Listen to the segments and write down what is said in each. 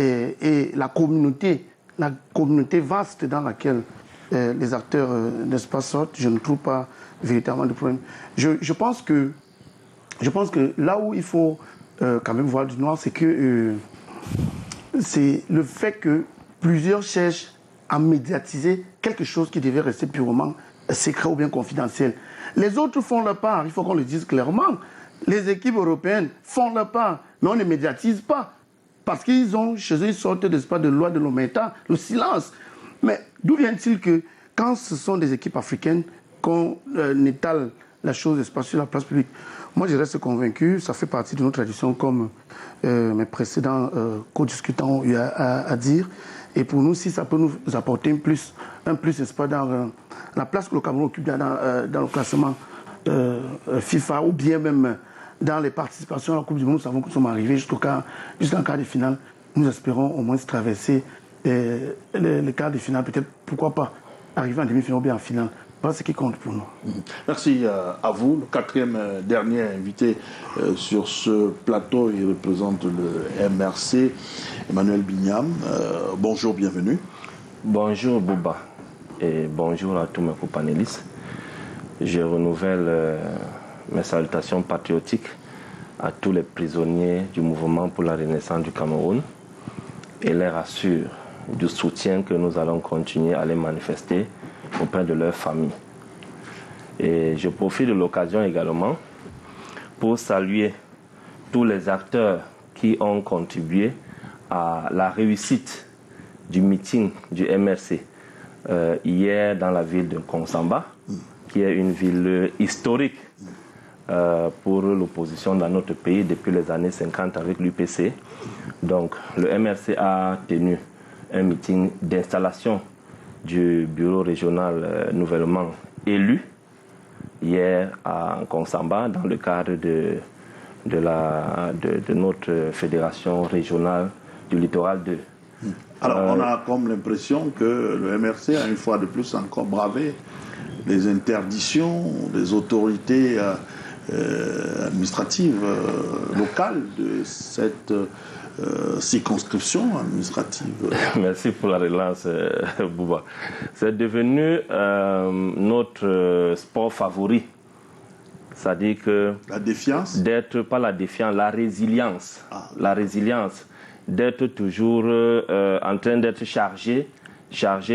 et la communauté vaste dans laquelle les acteurs, n'est-ce pas, sortent, je ne trouve pas véritablement de problème. Je pense que là où il faut quand même voir du noir, c'est que c'est le fait que plusieurs cherchent à médiatiser quelque chose qui devait rester purement secret ou bien confidentiel. Les autres font leur part, il faut qu'on le dise clairement. Les équipes européennes font leur part, mais on ne médiatise pas. Parce qu'ils ont chez eux une sorte de loi de l'omerta, le silence. Mais d'où vient-il que quand ce sont des équipes africaines qu'on étale la chose sur la place publique? Moi, je reste convaincu, ça fait partie de nos traditions, comme mes précédents co-discutants ont eu à dire. Et pour nous, si ça peut nous apporter un plus, n'est-ce pas, dans la place que le Cameroun occupe dans le classement FIFA, ou bien même dans les participations à la Coupe du Monde, nous savons que nous sommes arrivés jusqu'en quart de finale. Nous espérons au moins traverser les quarts de finale, peut-être, pourquoi pas, arriver en demi-finale ou bien en finale. Voilà ce qui compte pour nous. Merci à vous. Le quatrième dernier invité sur ce plateau, il représente le MRC, Emmanuel Bignam. Bonjour, bienvenue. Bonjour Bouba et bonjour à tous mes co-panélistes. Je renouvelle mes salutations patriotiques à tous les prisonniers du mouvement pour la renaissance du Cameroun et les rassure du soutien que nous allons continuer à les manifester auprès de leurs familles. Et je profite de l'occasion également pour saluer tous les acteurs qui ont contribué à la réussite du meeting du MRC hier dans la ville de Konsamba, qui est une ville historique pour l'opposition dans notre pays depuis les années 50 avec l'UPC. Donc le MRC a tenu un meeting d'installation du bureau régional nouvellement élu hier à Konsamba dans le cadre de notre fédération régionale du littoral 2. Alors on a comme l'impression que le MRC a une fois de plus encore bravé les interdictions des autorités administratives locales de cette circonscription administrative. Merci pour la relance, Bouba. C'est devenu notre sport favori. C'est-à-dire que... La défiance? D'être, pas la défiance, la résilience. La résilience. D'être toujours en train d'être chargé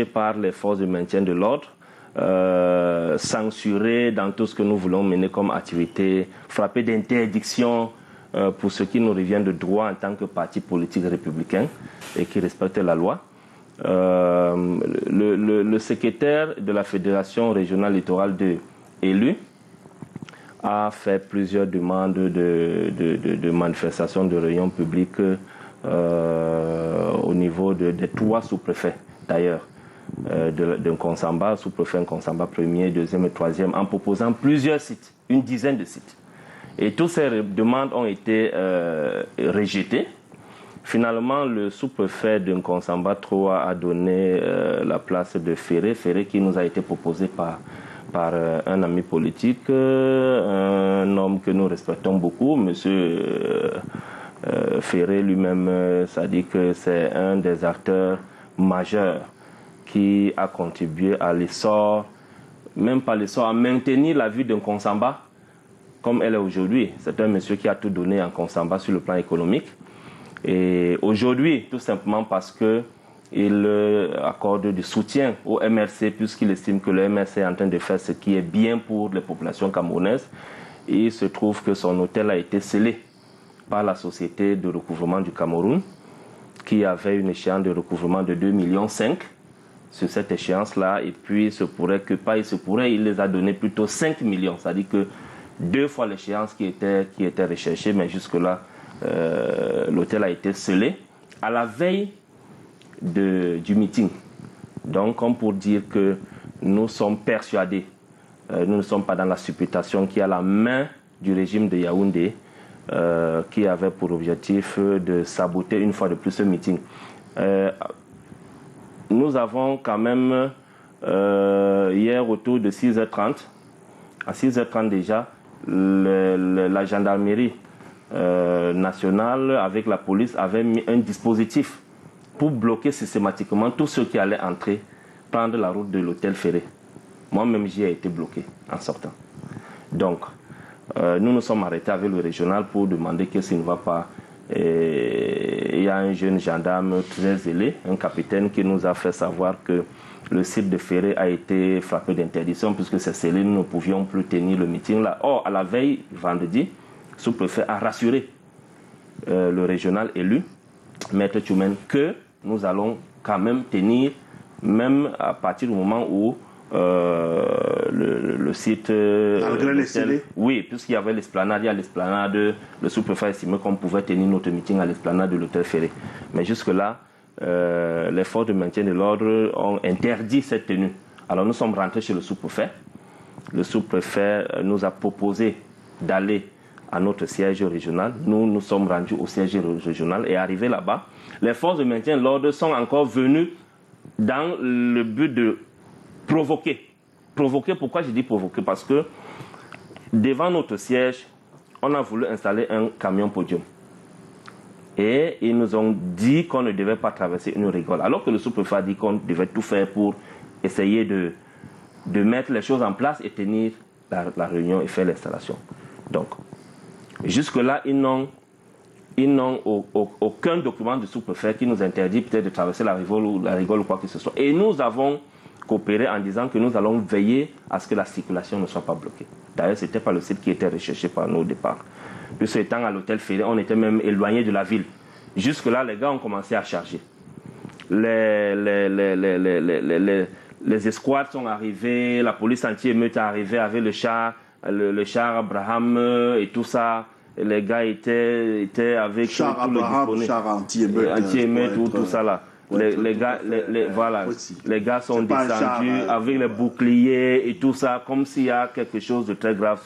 par les forces de maintien de l'ordre, censuré dans tout ce que nous voulons mener comme activité, frappé d'interdiction pour ce qui nous revient de droit en tant que parti politique républicain et qui respecte la loi. Le secrétaire de la Fédération régionale littorale 2 élu a fait plusieurs demandes de manifestations de réunions publiques au niveau des trois sous-préfets d'ailleurs, d'un Konsamba, sous-préfet Konsamba 1er, 2e et 3e, en proposant plusieurs sites, une dizaine de sites. Et toutes ces demandes ont été rejetées. Finalement, le sous-préfet de Konsamba 3 a donné la place de Ferré qui nous a été proposé par un ami politique, un homme que nous respectons beaucoup, monsieur Ferré lui-même, ça dit que c'est un des acteurs majeurs qui a contribué à l'essor, même pas l'essor, à maintenir la vie d'un Konsamba comme elle est aujourd'hui. C'est un monsieur qui a tout donné en Konsamba sur le plan économique. Et aujourd'hui, tout simplement parce qu'il accorde du soutien au MRC, puisqu'il estime que le MRC est en train de faire ce qui est bien pour les populations camerounaises. Et il se trouve que son hôtel a été scellé par la Société de recouvrement du Cameroun, qui avait une échéance de recouvrement de 2,5 millions sur cette échéance-là. Et puis, il les a donné plutôt 5 millions. C'est-à-dire que 2 fois l'échéance qui était recherchée, mais jusque-là, l'hôtel a été scellé à la veille du meeting. Donc, comme pour dire que nous sommes persuadés, nous ne sommes pas dans la supputation qu'il y a la main du régime de Yaoundé qui avait pour objectif de saboter une fois de plus ce meeting. Nous avons quand même, hier autour de 6h30, à 6h30 déjà, la gendarmerie nationale avec la police avait mis un dispositif pour bloquer systématiquement tous ceux qui allaient entrer, prendre la route de l'hôtel Ferré. Moi-même, j'y ai été bloqué en sortant. Donc, nous nous sommes arrêtés avec le régional pour demander qu'est-ce qui ne va pas. Et il y a un jeune gendarme très zélé, un capitaine, qui nous a fait savoir que le site de Ferré a été frappé d'interdiction puisque c'est scellé, nous ne pouvions plus tenir le meeting là. Or, à la veille, vendredi, le sous-préfet a rassuré le régional élu, Maître Tchoumen, que nous allons quand même tenir, même à partir du moment où le site... oui, puisqu'il y avait l'esplanade, il y a l'esplanade, le sous-préfet estimait qu'on pouvait tenir notre meeting à l'esplanade de l'hôtel Ferré. Mais jusque-là, les forces de maintien de l'ordre ont interdit cette tenue. Alors nous sommes rentrés chez le sous-préfet. Le sous-préfet nous a proposé d'aller à notre siège régional. Nous nous sommes rendus au siège régional et arrivés là-bas, les forces de maintien de l'ordre sont encore venues dans le but de provoquer. Provoquer, pourquoi je dis provoquer? Parce que devant notre siège, on a voulu installer un camion podium. Et ils nous ont dit qu'on ne devait pas traverser une rigole. Alors que le sous-préfet a dit qu'on devait tout faire pour essayer de mettre les choses en place et tenir la réunion et faire l'installation. Donc, jusque-là, ils n'ont aucun document du sous-préfet qui nous interdit peut-être de traverser la rigole ou quoi que ce soit. Et nous avons coopéré en disant que nous allons veiller à ce que la circulation ne soit pas bloquée. D'ailleurs, ce n'était pas le site qui était recherché par nous au départ. Puisque étant à l'hôtel Ferré, on était même éloigné de la ville. Jusque-là, les gars ont commencé à charger. Les escouades sont arrivées, la police anti-émeute est arrivée avec le char Abraham et tout ça. Les gars étaient avec char tout Abraham, le char anti-émeute, tout ça là. Les gars sont descendus avec les boucliers et tout ça, comme s'il y a quelque chose de très grave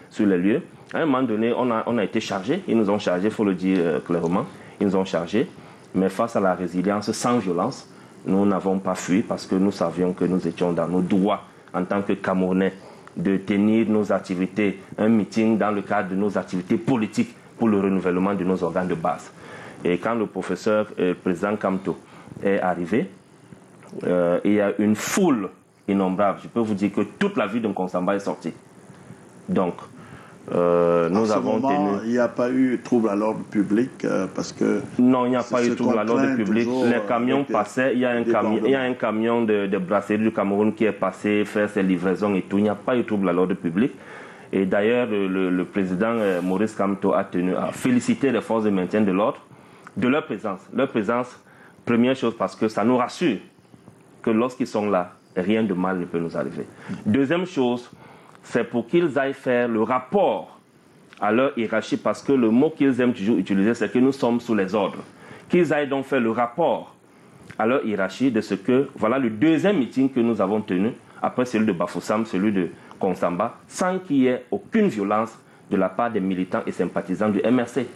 sur les lieux. À un moment donné, on a été chargés. Ils nous ont chargés, il faut le dire clairement. Ils nous ont chargés. Mais face à la résilience sans violence, nous n'avons pas fui parce que nous savions que nous étions dans nos droits en tant que Camerounais de tenir nos activités, un meeting dans le cadre de nos activités politiques pour le renouvellement de nos organes de base. Et quand le professeur, le président Kamto est arrivé, il y a une foule innombrable. Je peux vous dire que toute la ville de Nkonsamba est sortie. Donc, nous avons tenu... Il n'y a pas eu trouble à l'ordre public parce que... Non, il n'y a pas eu trouble à l'ordre public. Les camions passaient. Il y a un camion de brasserie du Cameroun qui est passé faire ses livraisons et tout. Il n'y a pas eu trouble à l'ordre public. Et d'ailleurs, le président Maurice Kamto a tenu à féliciter les forces de maintien de l'ordre de leur présence. Leur présence, première chose, parce que ça nous rassure que lorsqu'ils sont là, rien de mal ne peut nous arriver. Deuxième chose, c'est pour qu'ils aillent faire le rapport à leur hiérarchie, parce que le mot qu'ils aiment toujours utiliser, c'est que nous sommes sous les ordres. Qu'ils aillent donc faire le rapport à leur hiérarchie de ce que, voilà le deuxième meeting que nous avons tenu, après celui de Bafoussam, celui de Nkonsamba, sans qu'il y ait aucune violence de la part des militants et sympathisants du MRC.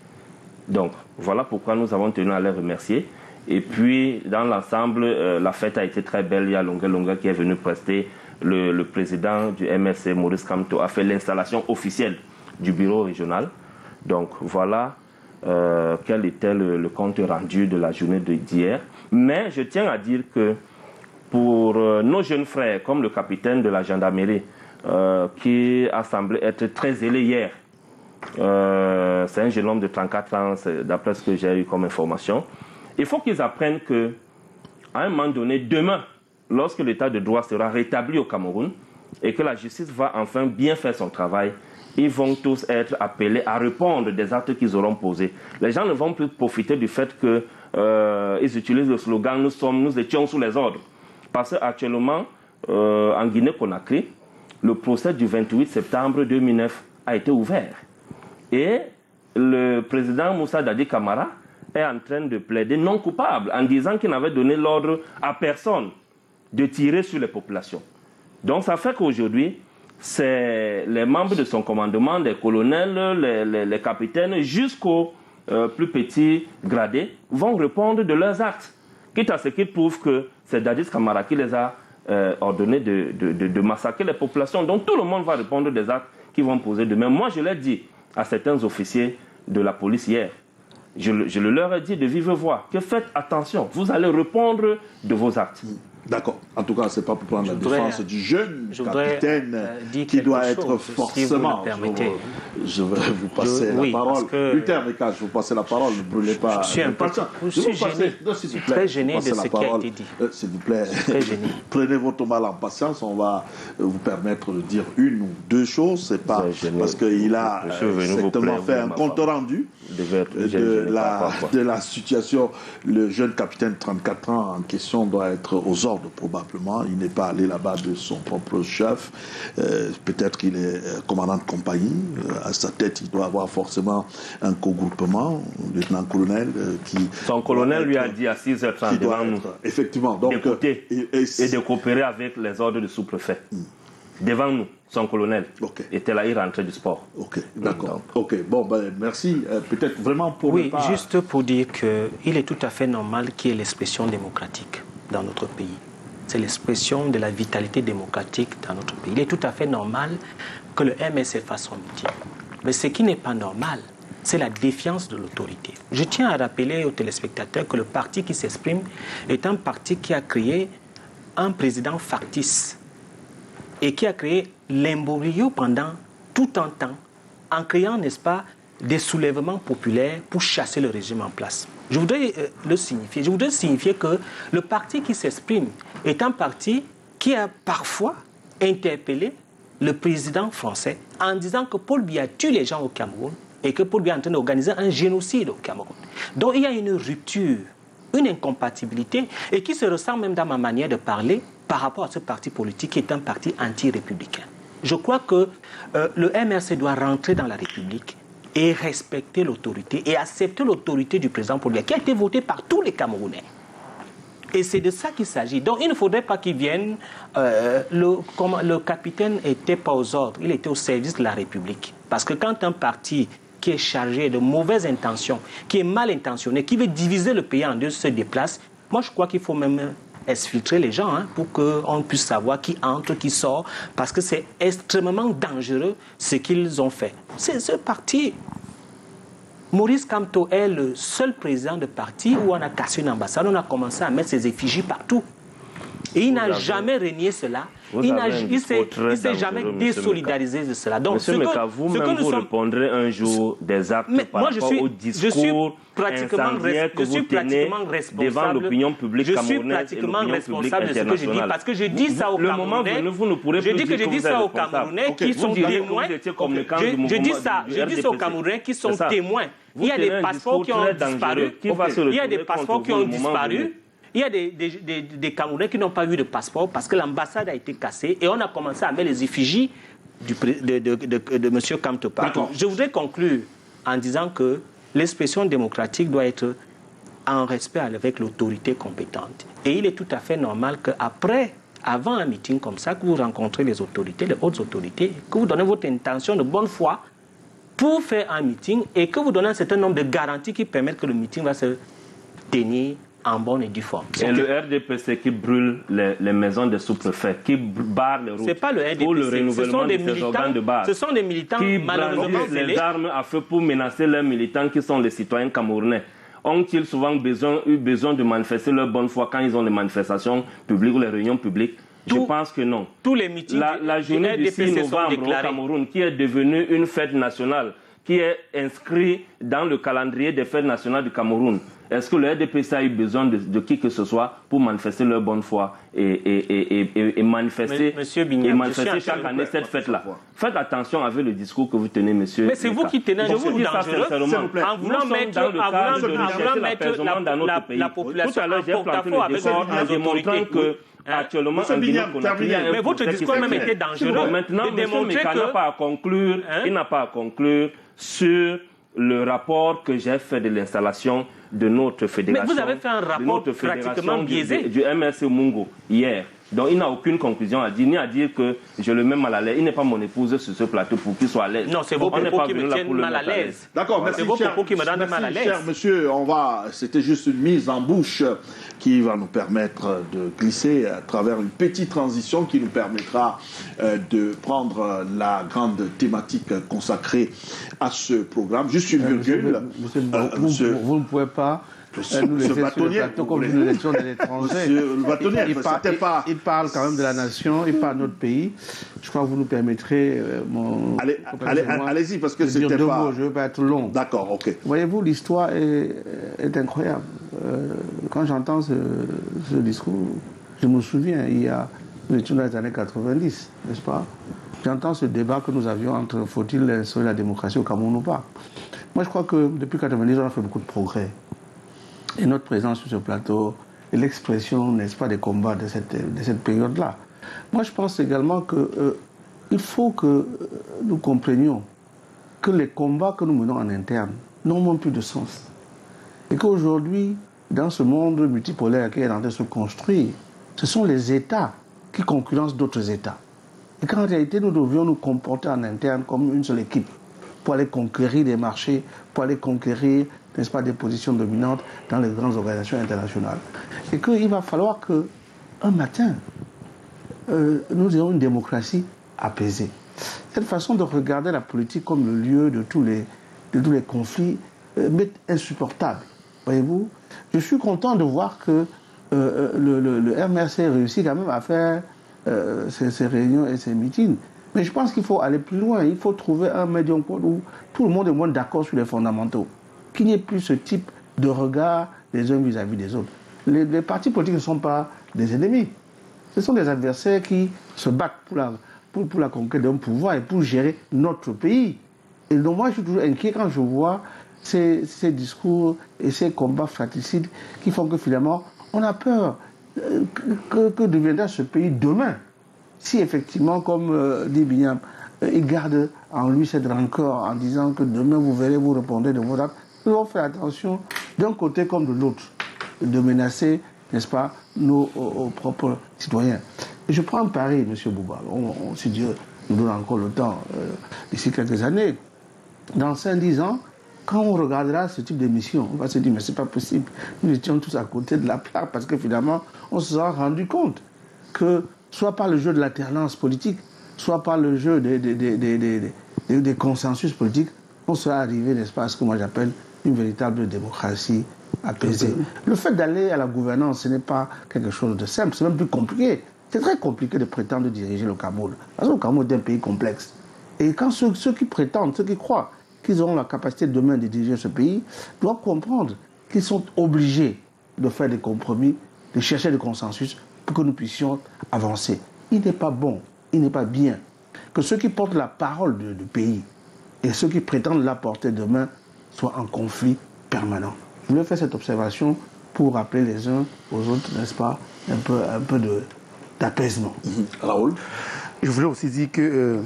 Donc, voilà pourquoi nous avons tenu à les remercier. Et puis, dans l'ensemble, la fête a été très belle. Il y a Longa qui est venu prester. Le président du MRC, Maurice Kamto, a fait l'installation officielle du bureau régional. Donc, voilà quel était le compte rendu de la journée d'hier. Mais je tiens à dire que pour nos jeunes frères, comme le capitaine de la gendarmerie, qui a semblé être très zélé hier, c'est un jeune homme de 34 ans, d'après ce que j'ai eu comme information. Il faut qu'ils apprennent que, à un moment donné, demain, lorsque l'état de droit sera rétabli au Cameroun et que la justice va enfin bien faire son travail, ils vont tous être appelés à répondre des actes qu'ils auront posés. Les gens ne vont plus profiter du fait qu'ils utilisent le slogan « nous étions sous les ordres ». Parce qu'actuellement, en Guinée-Conakry, le procès du 28 septembre 2009 a été ouvert. Et le président Moussa Dadi Camara est en train de plaider non coupable en disant qu'il n'avait donné l'ordre à personne de tirer sur les populations. Donc ça fait qu'aujourd'hui, c'est les membres de son commandement, des colonels, les capitaines, jusqu'aux plus petits gradés, vont répondre de leurs actes. Quitte à ce qu'ils prouvent que c'est Dadis Camara qui les a ordonné de massacrer les populations. Donc tout le monde va répondre des actes qu'ils vont poser demain. Moi, je l'ai dit à certains officiers de la police hier, je le leur ai dit de vive voix, que faites attention, vous allez répondre de vos actes. D'accord. En tout cas, ce n'est pas pour prendre la défense du jeune capitaine qui doit être forcément... Je vais vous passer la parole. Luther Meka, je vous passe la parole, ne brûlez pas. Je suis très gêné de ce qui a été dit. S'il vous plaît, prenez votre mal en patience. On va vous permettre de dire une ou deux choses. C'est pas parce qu'il a exactement fait un compte rendu de la situation. Le jeune capitaine de 34 ans en question doit être aux ordres probablement. Il n'est pas allé là-bas de son propre chef. Peut-être qu'il est commandant de compagnie. À sa tête, il doit avoir forcément un co-groupement, lieutenant-colonel qui... Son colonel lui a dit à 6h30 devant nous effectivement, d'écouter et de coopérer avec les ordres du sous-préfet. Devant nous, son colonel était là, il rentrait du sport. Ok, d'accord. Ok, bon, ben, merci. Peut-être vraiment pour... Oui, juste pour dire qu'il est tout à fait normal qu'il y ait l'expression démocratique dans notre pays. C'est l'expression de la vitalité démocratique dans notre pays. Il est tout à fait normal que le MSF fasse son meeting. Mais ce qui n'est pas normal, c'est la défiance de l'autorité. Je tiens à rappeler aux téléspectateurs que le parti qui s'exprime est un parti qui a créé un président factice et qui a créé l'imbroglio pendant tout un temps en créant, n'est-ce pas, des soulèvements populaires pour chasser le régime en place. Je voudrais le signifier. Je voudrais signifier que le parti qui s'exprime est un parti qui a parfois interpellé le président français en disant que Paul Biya tue les gens au Cameroun et que Paul Biya est en train d'organiser un génocide au Cameroun. Donc il y a une rupture, une incompatibilité et qui se ressent même dans ma manière de parler par rapport à ce parti politique qui est un parti anti-républicain. Je crois que le MRC doit rentrer dans la République et respecter l'autorité et accepter l'autorité du président Paul Biya qui a été voté par tous les Camerounais. Et c'est de ça qu'il s'agit. Donc il ne faudrait pas qu'il vienne... le capitaine n'était pas aux ordres, il était au service de la République. Parce que quand un parti qui est chargé de mauvaises intentions, qui est mal intentionné, qui veut diviser le pays en deux, se déplace, moi je crois qu'il faut même exfiltrer les gens pour qu'on puisse savoir qui entre, qui sort, parce que c'est extrêmement dangereux ce qu'ils ont fait. C'est ce parti... Maurice Kamto est le seul président de parti où on a cassé une ambassade, on a commencé à mettre ses effigies partout. Et il n'a jamais renié cela. Il ne s'est jamais désolidarisé de cela. Donc, Monsieur Meka, vous-même, vous répondrez un jour des actes par rapport au discours incendiaire que vous tenez devant l'opinion publique camerounaise et l'opinion publique internationale. Parce que je dis ça aux Camerounais. Le moment venu, vous ne pourrez plus dire que vous êtes responsable. Qui sont témoins. Je dis ça aux Camerounais qui sont témoins. Il y a des passeports qui ont disparu. Il y a des passeports qui ont disparu. Il y a des Camerounais qui n'ont pas eu de passeport parce que l'ambassade a été cassée et on a commencé à mettre les effigies de M. Kamto. Je voudrais conclure en disant que l'expression démocratique doit être en respect avec l'autorité compétente. Et il est tout à fait normal qu'après, avant un meeting comme ça, que vous rencontrez les autorités, les hautes autorités, que vous donnez votre intention de bonne foi pour faire un meeting et que vous donnez un certain nombre de garanties qui permettent que le meeting va se tenir en bonne et due forme. Et le RDPC qui brûle les maisons des sous-préfets, qui barre les routes. C'est pas le RDPC, pour le renouvellement de ces organes de base. Ce sont des militants qui malheureusement les armes à feu pour menacer leurs militants qui sont les citoyens camerounais. Ont-ils souvent eu besoin de manifester leur bonne foi quand ils ont les manifestations publiques ou les réunions publiques? Je pense que non. Tous les meetings la journée du 6 novembre au Cameroun, qui est devenue une fête nationale, qui est inscrite dans le calendrier des fêtes nationales du Cameroun, est-ce que le RDPC a eu besoin de qui que ce soit pour manifester leur bonne foi et manifester, chaque année cette fête-là? Faites attention avec le discours que vous tenez, monsieur. Mais c'est vous qui tenez un discours dangereux en voulant mettre la population. Tout à l'heure, j'ai planté le décor en démontrant que actuellement, mais votre discours même était dangereux. Maintenant, M. Meka n'a pas à conclure. Il n'a pas à conclure sur le rapport que j'ai fait de l'installation de notre fédération. Mais vous avez fait un rapport pratiquement biaisé du MRC Mungo hier. Donc il n'a aucune conclusion à dire, ni à dire que je le mets mal à l'aise. Il n'est pas mon épouse sur ce plateau pour qu'il soit à l'aise. Non, c'est vos propos qui me tiennent mal à l'aise. D'accord, merci. C'est vos propos qui me donnent mal à l'aise. Cher monsieur, c'était juste une mise en bouche qui va nous permettre de glisser à travers une petite transition qui nous permettra de prendre la grande thématique consacrée à ce programme. Juste une virgule. Vous ne pouvez pas nous laisser sur le plateau comme une élection de l'étranger. Il parle quand même de la nation, il parle de notre pays. Je crois que vous nous permettrez... Allez-y, parce que c'était pas... Je ne veux pas être long. D'accord, ok. Voyez-vous, l'histoire est incroyable. Quand j'entends ce discours, je me souviens, nous étions dans les années 90, n'est-ce pas? J'entends ce débat que nous avions entre faut-il instaurer la démocratie au Cameroun ou pas. Moi, je crois que depuis 90, on a fait beaucoup de progrès. Et notre présence sur ce plateau est l'expression, n'est-ce pas, des combats de cette période-là. Moi, je pense également qu'il faut que nous comprenions que les combats que nous menons en interne n'ont même plus de sens. Et qu'aujourd'hui, dans ce monde multipolaire qui est en train de se construire, ce sont les États qui concurrencent d'autres États. Et qu'en réalité, nous devions nous comporter en interne comme une seule équipe pour aller conquérir des marchés, pour aller conquérir, n'est-ce pas, des positions dominantes dans les grandes organisations internationales. Et qu'il va falloir qu'un matin, nous ayons une démocratie apaisée. Cette façon de regarder la politique comme le lieu de tous les conflits m'est insupportable. Voyez-vous, je suis content de voir que le MRC réussit quand même à faire ses réunions et ses meetings. Mais je pense qu'il faut aller plus loin. Il faut trouver un médium où tout le monde est moins d'accord sur les fondamentaux. Qu'il n'y ait plus ce type de regard des uns vis-à-vis des autres. Les partis politiques ne sont pas des ennemis. Ce sont des adversaires qui se battent pour la conquête d'un pouvoir et pour gérer notre pays. Et donc moi, je suis toujours inquiet quand je vois ces discours et ces combats fratricides qui font que finalement, on a peur que deviendra ce pays demain. Si effectivement, comme dit Binyam, il garde en lui cette rancœur en disant que demain vous verrez, vous répondrez de vos actes, nous devons faire attention d'un côté comme de l'autre, de menacer, n'est-ce pas, nos propres citoyens. Et je prends un pari, M. Bouba, si Dieu nous donne encore le temps, d'ici quelques années, dans 5-10 ans, quand on regardera ce type d'émission, on va se dire, mais c'est pas possible, nous étions tous à côté de la plaque, parce que finalement, on se sera rendu compte que, soit par le jeu de l'alternance politique, soit par le jeu des consensus politiques, on sera arrivé, n'est-ce pas, à ce que moi j'appelle une véritable démocratie apaisée. Le fait d'aller à la gouvernance, ce n'est pas quelque chose de simple, c'est même plus compliqué. C'est très compliqué de prétendre diriger le Cameroun. Parce que le Cameroun est un pays complexe. Et quand ceux qui prétendent, ceux qui croient qu'ils auront la capacité demain de diriger ce pays, doivent comprendre qu'ils sont obligés de faire des compromis, de chercher des consensus pour que nous puissions avancer. Il n'est pas bon, il n'est pas bien que ceux qui portent la parole du pays et ceux qui prétendent la porter demain soient en conflit permanent. Je voulais faire cette observation pour rappeler les uns aux autres, n'est-ce pas, un peu d'apaisement. Raoul? Je voulais aussi dire que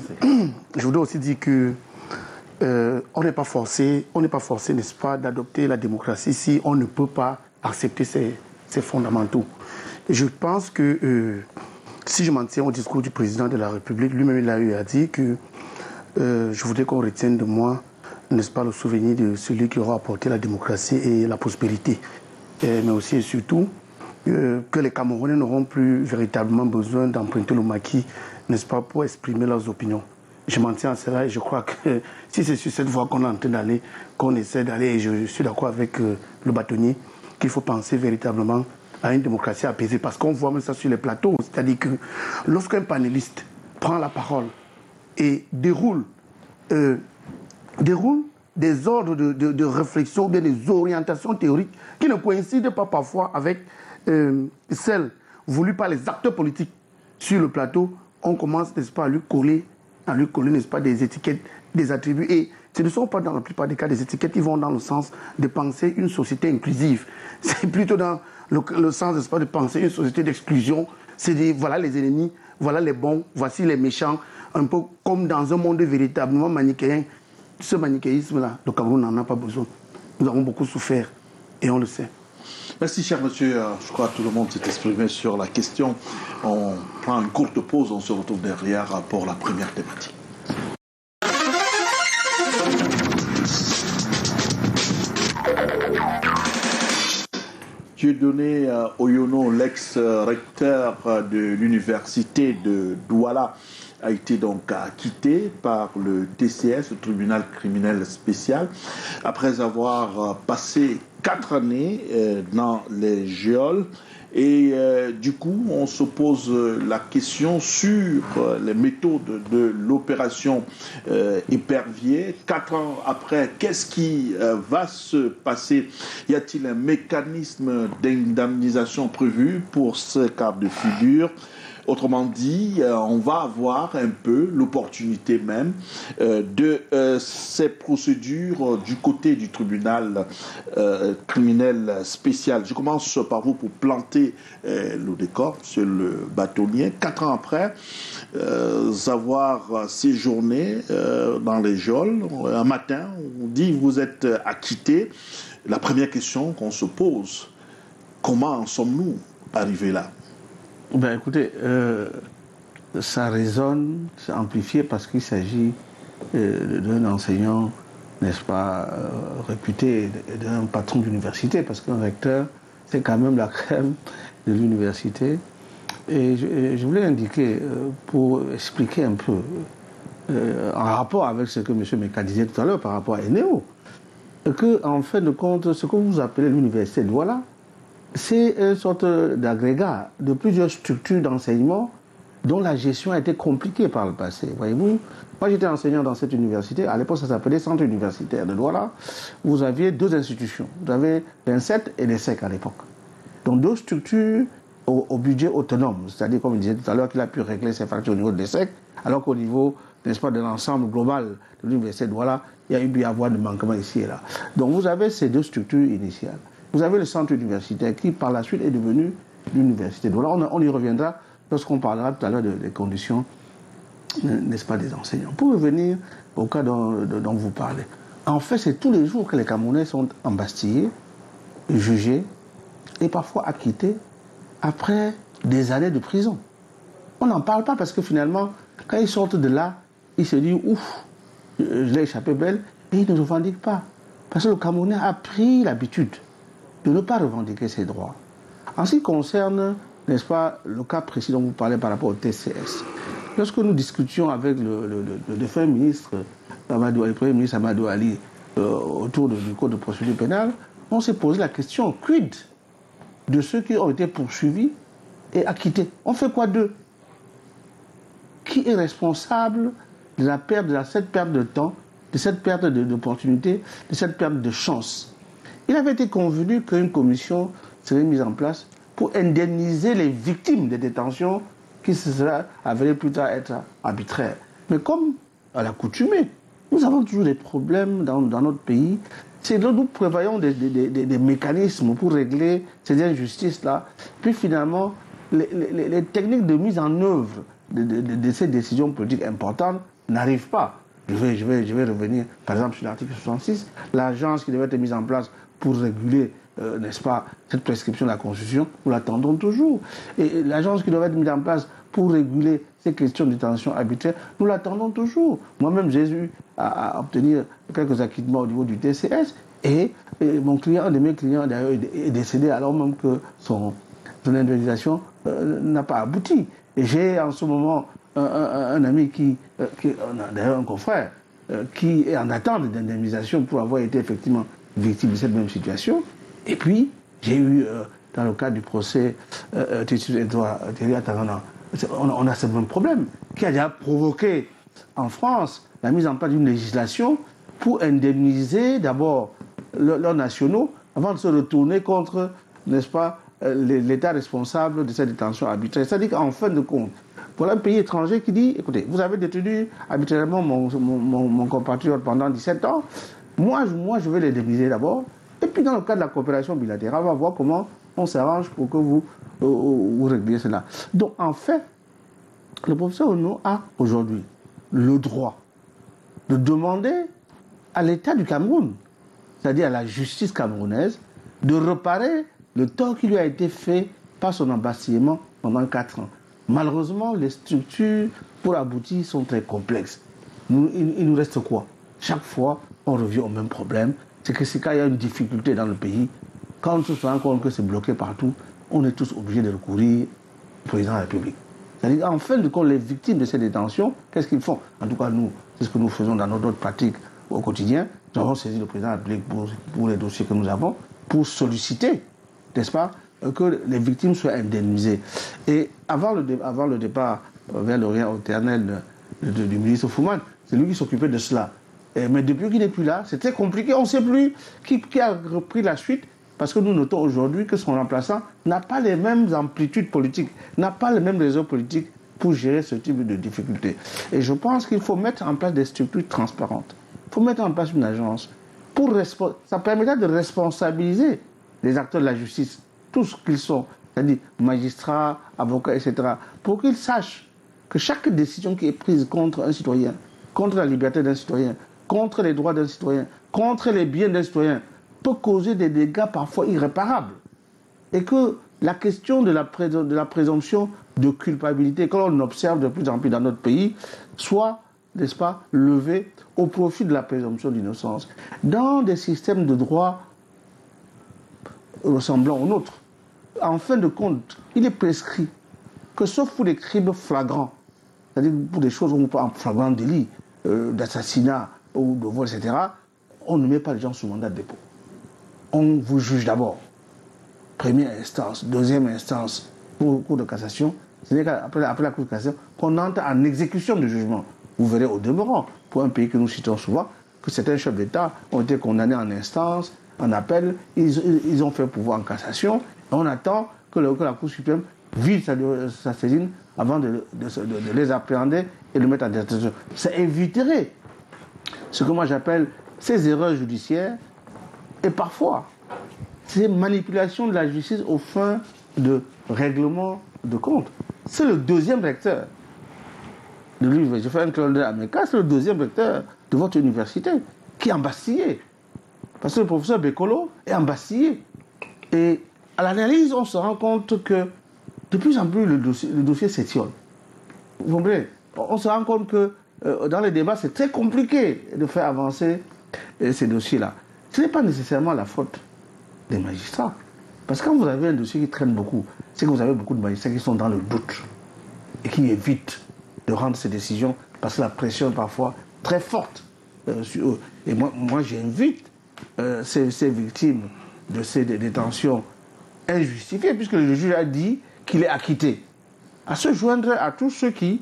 on n'est pas forcé, n'est-ce pas, d'adopter la démocratie si on ne peut pas accepter ses fondamentaux. Et je pense que si je m'en tiens au discours du président de la République, lui-même il a eu à dire que je voudrais qu'on retienne de moi, n'est-ce pas, le souvenir de celui qui aura apporté la démocratie et la prospérité. Mais aussi et surtout que les Camerounais n'auront plus véritablement besoin d'emprunter le maquis, n'est-ce pas, pour exprimer leurs opinions. Je m'en tiens à cela et je crois que si c'est sur cette voie qu'on est en train d'aller, qu'on essaie d'aller, et je suis d'accord avec le bâtonnier, qu'il faut penser véritablement à une démocratie apaisée. Parce qu'on voit même ça sur les plateaux. C'est-à-dire que lorsqu'un panéliste prend la parole et déroule des ordres de réflexion, ou bien des orientations théoriques qui ne coïncident pas parfois avec celles voulues par les acteurs politiques sur le plateau, on commence, n'est-ce pas, à lui coller, n'est-ce pas, des étiquettes, des attributs. Et ce ne sont pas dans la plupart des cas des étiquettes qui vont dans le sens de penser une société inclusive. C'est plutôt dans le sens, n'est-ce pas, de penser une société d'exclusion. C'est dire, voilà les ennemis, voilà les bons, voici les méchants. Un peu comme dans un monde véritablement manichéen. Ce manichéisme-là, le Cameroun n'en a pas besoin. Nous avons beaucoup souffert et on le sait. Merci, cher monsieur. Je crois que tout le monde s'est exprimé sur la question. On prend une courte pause, on se retrouve derrière pour la première thématique. Dieudonné Oyono, l'ex-recteur de l'université de Douala, a été donc acquitté par le TCS, le tribunal criminel spécial, après avoir passé 4 années dans les geôles. Et du coup, on se pose la question sur les méthodes de l'opération Épervier. 4 ans après, qu'est-ce qui va se passer? Y a-t-il un mécanisme d'indemnisation prévu pour ce cas de figure? Autrement dit, on va avoir un peu l'opportunité même de ces procédures du côté du tribunal criminel spécial. Je commence par vous pour planter le décor, monsieur le bâtonnier. 4 ans après avoir séjourné dans les geôles, un matin, on dit vous êtes acquitté. La première question qu'on se pose, comment en sommes-nous arrivés là? Ben écoutez, ça résonne, c'est amplifié parce qu'il s'agit d'un enseignant, n'est-ce pas, réputé, d'un patron d'université, parce qu'un recteur, c'est quand même la crème de l'université. Et je voulais indiquer, pour expliquer un peu, en rapport avec ce que M. Meka disait tout à l'heure par rapport à Eneo, que en fin de compte, ce que vous appelez l'université de Douala, c'est une sorte d'agrégat de plusieurs structures d'enseignement dont la gestion a été compliquée par le passé. Voyez-vous, moi j'étais enseignant dans cette université, à l'époque ça s'appelait Centre universitaire de Douala. Vous aviez 2 institutions, vous avez l'INSET et l'ESSEC à l'époque. Donc 2 structures au budget autonome, c'est-à-dire comme je disais tout à l'heure qu'il a pu régler ses factures au niveau de l'ESSEC, alors qu'au niveau, n'est-ce pas, de l'ensemble global de l'université de Douala, il y a eu pu y avoir des manquements ici et là. Donc vous avez ces 2 structures initiales. Vous avez le centre universitaire qui, par la suite, est devenu l'université. Donc là, on y reviendra lorsqu'on parlera tout à l'heure des conditions, n'est-ce pas, des enseignants. Pour revenir au cas dont vous parlez, en fait, c'est tous les jours que les Camerounais sont embastillés, jugés et parfois acquittés après des années de prison. On n'en parle pas parce que finalement, quand ils sortent de là, ils se disent « Ouf, je l'ai échappé belle » et ils ne revendiquent pas. Parce que le Camerounais a pris l'habitude de ne pas revendiquer ses droits. En ce qui concerne, n'est-ce pas, le cas précis dont vous parlez par rapport au TCS, lorsque nous discutions avec le défunt ministre, le premier ministre Amadou Ali, autour du code de procédure pénale, on s'est posé la question, quid de ceux qui ont été poursuivis et acquittés? On fait quoi d'eux? Qui est responsable de la perte, cette perte de temps, de cette perte d'opportunité, de cette perte de chance? Il avait été convenu qu'une commission serait mise en place pour indemniser les victimes des détentions qui se seraient avérées plus tard être arbitraires. Mais comme à l'accoutumée, nous avons toujours des problèmes dans notre pays. C'est là que nous prévoyons des mécanismes pour régler ces injustices-là. Puis finalement, les techniques de mise en œuvre de ces décisions politiques importantes n'arrivent pas. Je vais revenir, par exemple, sur l'article 66, l'agence qui devait être mise en place pour réguler, n'est-ce pas, cette prescription de la Constitution, nous l'attendons toujours. Et l'agence qui devait être mise en place pour réguler ces questions de détention arbitraire, nous l'attendons toujours. Moi-même, j'ai eu à obtenir quelques acquittements au niveau du TCS, et mon client, un de mes clients d'ailleurs, est décédé alors même que son indemnisation n'a pas abouti. Et j'ai en ce moment un ami d'ailleurs un confrère, qui est en attente d'indemnisation pour avoir été effectivement victime de cette même situation. Et puis, j'ai eu, dans le cadre du procès on a ce même problème, qui a déjà provoqué en France la mise en place d'une législation pour indemniser d'abord leurs nationaux avant de se retourner contre, n'est-ce pas, l'État responsable de cette détention arbitraire. C'est-à-dire qu'en fin de compte, pour un pays étranger qui dit, écoutez, vous avez détenu arbitrairement mon compatriote pendant 17 ans, moi je vais l'indemniser d'abord, et puis dans le cadre de la coopération bilatérale, on va voir comment on s'arrange pour que vous régliez cela. Donc en fait, le professeur Ono a aujourd'hui le droit de demander à l'État du Cameroun, c'est-à-dire à la justice camerounaise, de réparer le tort qui lui a été fait par son embastillement pendant 4 ans. Malheureusement, les structures pour aboutir sont très complexes. Il nous reste quoi? Chaque fois, on revient au même problème. C'est que quand il y a une difficulté dans le pays, quand on se rend compte que c'est bloqué partout, on est tous obligés de recourir au président de la République. C'est-à-dire, en fin de compte, les victimes de ces détentions, qu'est-ce qu'ils font? En tout cas, nous, c'est ce que nous faisons dans notre pratique au quotidien. Nous avons saisi le président de la République pour les dossiers que nous avons, pour solliciter, n'est-ce pas, que les victimes soient indemnisées. Et avant le départ vers l'Orient éternel du ministre Fouman, c'est lui qui s'occupait de cela. Mais depuis qu'il n'est plus là, c'est très compliqué. On ne sait plus qui a repris la suite, parce que nous notons aujourd'hui que son remplaçant n'a pas les mêmes amplitudes politiques, n'a pas les mêmes réseaux politiques pour gérer ce type de difficultés. Et je pense qu'il faut mettre en place des structures transparentes. Il faut mettre en place une agence. Ça permettra de responsabiliser les acteurs de la justice, tous ce qu'ils sont, c'est-à-dire magistrats, avocats, etc., pour qu'ils sachent que chaque décision qui est prise contre un citoyen, contre la liberté d'un citoyen, contre les droits d'un citoyen, contre les biens d'un citoyen, peut causer des dégâts parfois irréparables. Et que la question de la présomption de culpabilité, que l'on observe de plus en plus dans notre pays, soit, n'est-ce pas, levée au profit de la présomption d'innocence. Dans des systèmes de droit ressemblant aux nôtres, en fin de compte, il est prescrit que sauf pour des crimes flagrants, c'est-à-dire pour des choses où on peut en flagrant délit, d'assassinat ou de vol, etc., on ne met pas les gens sous mandat de dépôt. On vous juge d'abord. Première instance, deuxième instance, pour cour de cassation. Ce n'est qu'après la cour de cassation qu'on entre en exécution du jugement. Vous verrez au demeurant, pour un pays que nous citons souvent, que certains chefs d'État ont été condamnés en instance, en appel, ils ont fait pouvoir en cassation, et on attend que la Cour suprême vide sa saisine avant de les appréhender et de mettre en détention. Ça éviterait ce que moi j'appelle ces erreurs judiciaires et parfois ces manipulations de la justice aux fins de règlement de compte. C'est le deuxième recteur de l'université. Je fais un clin d'œil à mes cas, c'est le deuxième recteur de votre université qui est embastillé. Parce que le professeur Bekolo est embastillé. Et à l'analyse, on se rend compte que de plus en plus le dossier s'étiole. Vous comprenez? On se rend compte que dans les débats, c'est très compliqué de faire avancer ces dossiers-là. Ce n'est pas nécessairement la faute des magistrats. Parce que quand vous avez un dossier qui traîne beaucoup, c'est que vous avez beaucoup de magistrats qui sont dans le doute et qui évitent de rendre ces décisions parce que la pression est parfois très forte sur eux. Et moi j'invite ces victimes de ces détentions injustifiées, puisque le juge a dit qu'il est acquitté, à se joindre à tous ceux qui,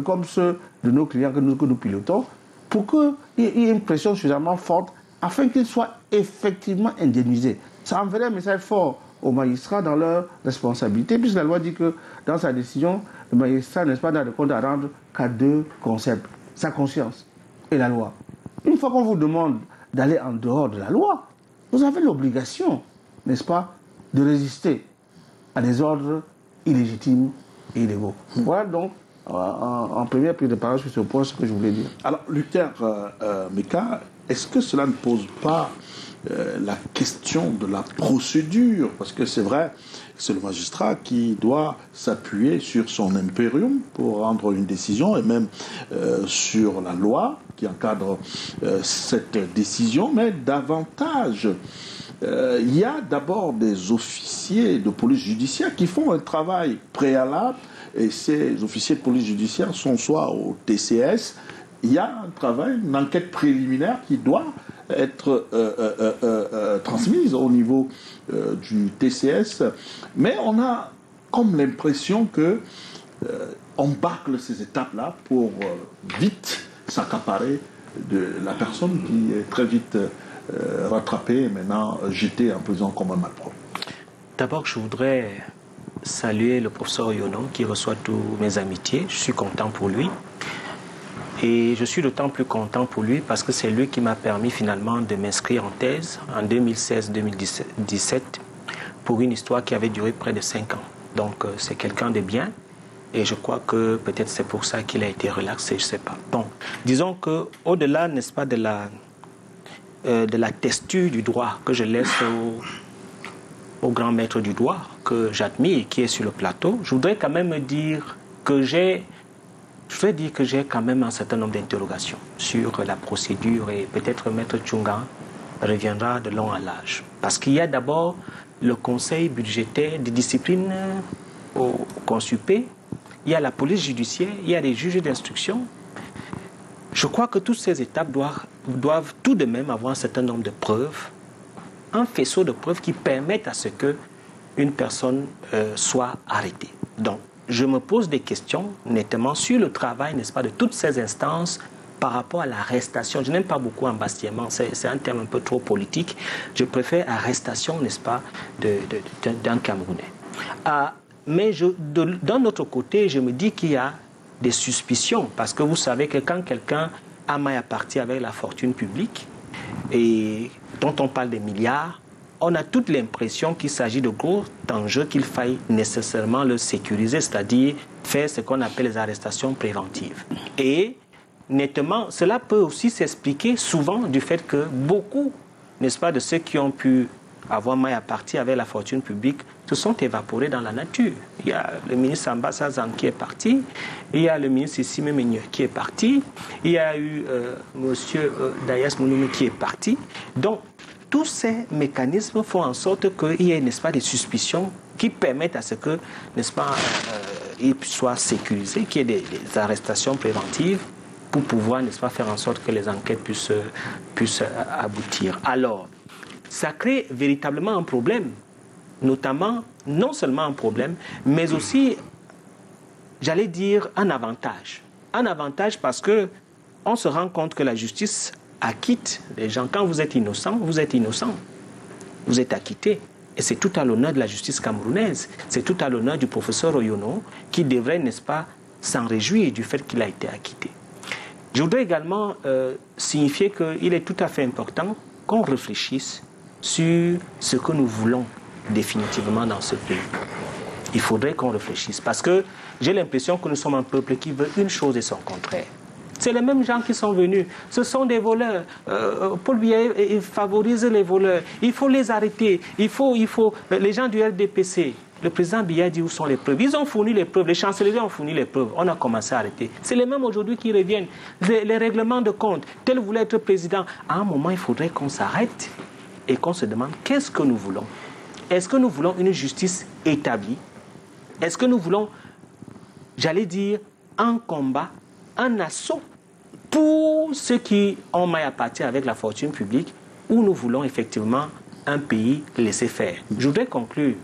comme ceux de nos clients que nous pilotons, pour qu'il y ait une pression suffisamment forte afin qu'ils soient effectivement indemnisés. Ça enverrait un message fort aux magistrats dans leur responsabilité, puisque la loi dit que dans sa décision, le magistrat, n'est-ce pas, n'a de compte à rendre qu'à 2 concepts, sa conscience et la loi. Une fois qu'on vous demande d'aller en dehors de la loi, vous avez l'obligation, n'est-ce pas, de résister à des ordres illégitimes et illégaux. Voilà donc, en première prise de parole sur ce point, ce que je voulais dire. Alors, Luther Meka, est-ce que cela ne pose pas la question de la procédure? Parce que c'est vrai, c'est le magistrat qui doit s'appuyer sur son impérium pour rendre une décision et même sur la loi qui encadre cette décision, mais davantage, il y a d'abord des officiers de police judiciaire qui font un travail préalable, et ces officiers de police judiciaire sont soit au TCS, il y a un travail, une enquête préliminaire qui doit être transmise au niveau du TCS, mais on a comme l'impression que on bâcle ces étapes-là pour vite s'accaparer de la personne qui est très vite rattrapée et maintenant jetée en prison comme un malpropre. D'abord, je voudrais saluer le professeur Yonom qui reçoit tous mes amitiés. Je suis content pour lui. Et je suis d'autant plus content pour lui parce que c'est lui qui m'a permis finalement de m'inscrire en thèse en 2016-2017 pour une histoire qui avait duré près de 5 ans. Donc c'est quelqu'un de bien et je crois que peut-être c'est pour ça qu'il a été relaxé, je ne sais pas. Bon, disons qu'au-delà, n'est-ce pas, de la texture du droit que je laisse au grand maître du droit que j'admire et qui est sur le plateau, je voudrais quand même dire que j'ai quand même un certain nombre d'interrogations sur la procédure et peut-être Maître Tchunga reviendra de long à large. Parce qu'il y a d'abord le conseil budgétaire de discipline au Consupé, il y a la police judiciaire, il y a les juges d'instruction. Je crois que toutes ces étapes doivent tout de même avoir un certain nombre de preuves, un faisceau de preuves qui permettent à ce qu'une personne soit arrêtée. Donc, je me pose des questions, nettement, sur le travail, n'est-ce pas, de toutes ces instances par rapport à l'arrestation. Je n'aime pas beaucoup embastillement, c'est un terme un peu trop politique. Je préfère arrestation, n'est-ce pas, d'un Camerounais. Mais d'un autre côté, je me dis qu'il y a des suspicions, parce que vous savez que quand quelqu'un a maille à partir avec la fortune publique, et dont on parle des milliards, on a toute l'impression qu'il s'agit de gros enjeux qu'il faille nécessairement le sécuriser, c'est-à-dire faire ce qu'on appelle les arrestations préventives. Et nettement, cela peut aussi s'expliquer souvent du fait que beaucoup, n'est-ce pas, de ceux qui ont pu avoir maille à partir avec la fortune publique se sont évaporés dans la nature. Il y a le ministre Ambassa Zan qui est parti, il y a le ministre Sissime Meigne qui est parti, il y a eu M. Dayas Mounoumé qui est parti. Donc, tous ces mécanismes font en sorte qu'il y ait, n'est-ce pas, des suspicions qui permettent à ce que, n'est-ce pas, il soit sécurisé, qu'il y ait des arrestations préventives pour pouvoir, n'est-ce pas, faire en sorte que les enquêtes puissent aboutir. Alors, ça crée véritablement un problème, notamment, non seulement un problème, mais aussi, j'allais dire, un avantage. Un avantage parce qu'on se rend compte que la justice acquitte les gens. Quand vous êtes innocent, vous êtes innocent. Vous êtes acquitté. Et c'est tout à l'honneur de la justice camerounaise. C'est tout à l'honneur du professeur Oyono qui devrait, n'est-ce pas, s'en réjouir du fait qu'il a été acquitté. Je voudrais également signifier qu'il est tout à fait important qu'on réfléchisse sur ce que nous voulons définitivement dans ce pays. Il faudrait qu'on réfléchisse parce que j'ai l'impression que nous sommes un peuple qui veut une chose et son contraire. C'est les mêmes gens qui sont venus. Ce sont des voleurs. Paul Biya favorise les voleurs. Il faut les arrêter. Il faut les gens du RDPC, le président Biya dit où sont les preuves. Ils ont fourni les preuves. Les chanceliers ont fourni les preuves. On a commencé à arrêter. C'est les mêmes aujourd'hui qui reviennent. Les règlements de compte. Tel voulait être président. À un moment, il faudrait qu'on s'arrête et qu'on se demande qu'est-ce que nous voulons. Est-ce que nous voulons une justice établie? Est-ce que nous voulons, j'allais dire, un combat, un assaut pour ceux qui ont maille à partir avec la fortune publique, ou nous voulons effectivement un pays laisser faire? Je voudrais conclure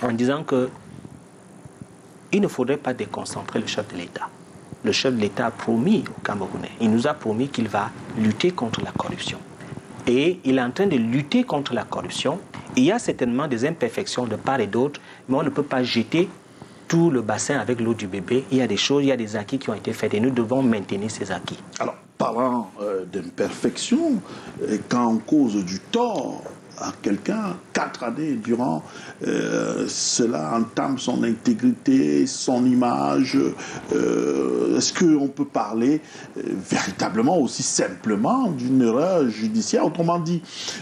en disant qu'il ne faudrait pas déconcentrer le chef de l'État. Le chef de l'État a promis aux Camerounais, il nous a promis qu'il va lutter contre la corruption. Et il est en train de lutter contre la corruption. Il y a certainement des imperfections de part et d'autre, mais on ne peut pas jeter tout le bassin avec l'eau du bébé. Il y a des choses, il y a des acquis qui ont été faits et nous devons maintenir ces acquis. Alors, parlant d'imperfection, quand on cause du tort à quelqu'un, 4 années durant, cela entame son intégrité, son image. Est-ce qu'on peut parler véritablement aussi simplement d'une erreur judiciaire? Autrement dit,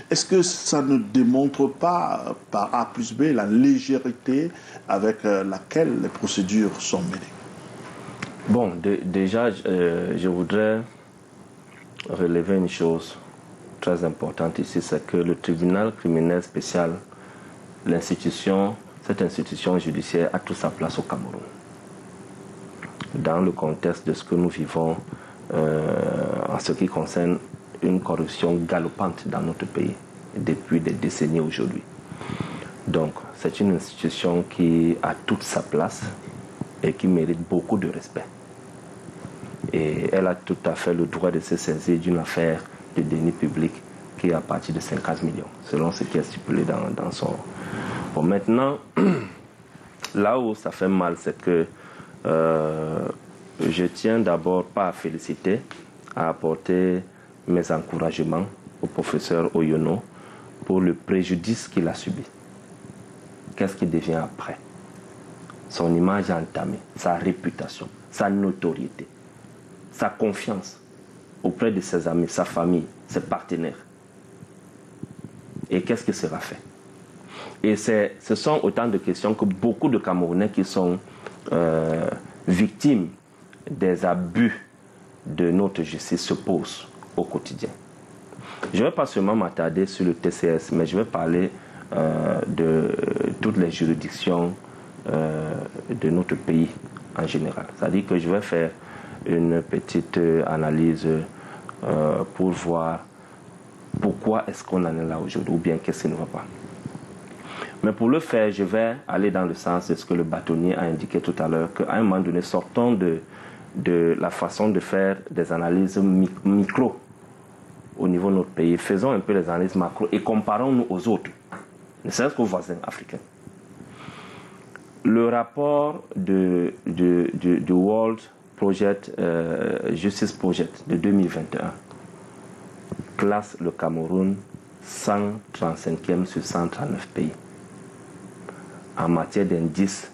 est-ce que ça ne démontre pas par A plus B la légèreté avec laquelle les procédures sont menées? Bon, déjà, je voudrais relever une chose très importante ici, c'est que le tribunal criminel spécial, cette institution judiciaire a toute sa place au Cameroun. Dans le contexte de ce que nous vivons en ce qui concerne une corruption galopante dans notre pays depuis des décennies aujourd'hui. Donc, c'est une institution qui a toute sa place et qui mérite beaucoup de respect. Et elle a tout à fait le droit de se saisir d'une affaire de deniers publics qui est à partir de 50 millions, selon ce qui est stipulé dans son... Bon, maintenant, là où ça fait mal, c'est que je tiens d'abord pas à féliciter, à apporter mes encouragements au professeur Oyono pour le préjudice qu'il a subi. Qu'est-ce qui devient après? Son image entamée, sa réputation, sa notoriété, sa confiance auprès de ses amis, sa famille, ses partenaires. Et qu'est-ce qui sera fait? Et ce sont autant de questions que beaucoup de Camerounais qui sont victimes des abus de notre justice se posent au quotidien. Je ne vais pas seulement m'attarder sur le TCS, mais je vais parler de toutes les juridictions de notre pays en général. C'est-à-dire que je vais faire une petite analyse pour voir pourquoi est-ce qu'on en est là aujourd'hui, ou bien qu'est-ce qui ne va pas. Mais pour le faire, je vais aller dans le sens de ce que le bâtonnier a indiqué tout à l'heure, qu'à un moment donné, sortons de la façon de faire des analyses micro au niveau de notre pays. Faisons un peu les analyses macro et comparons-nous aux autres, ne serait-ce qu'aux voisins africains. Le rapport du World Project, Justice Project de 2021 classe le Cameroun 135e sur 139 pays en matière d'indice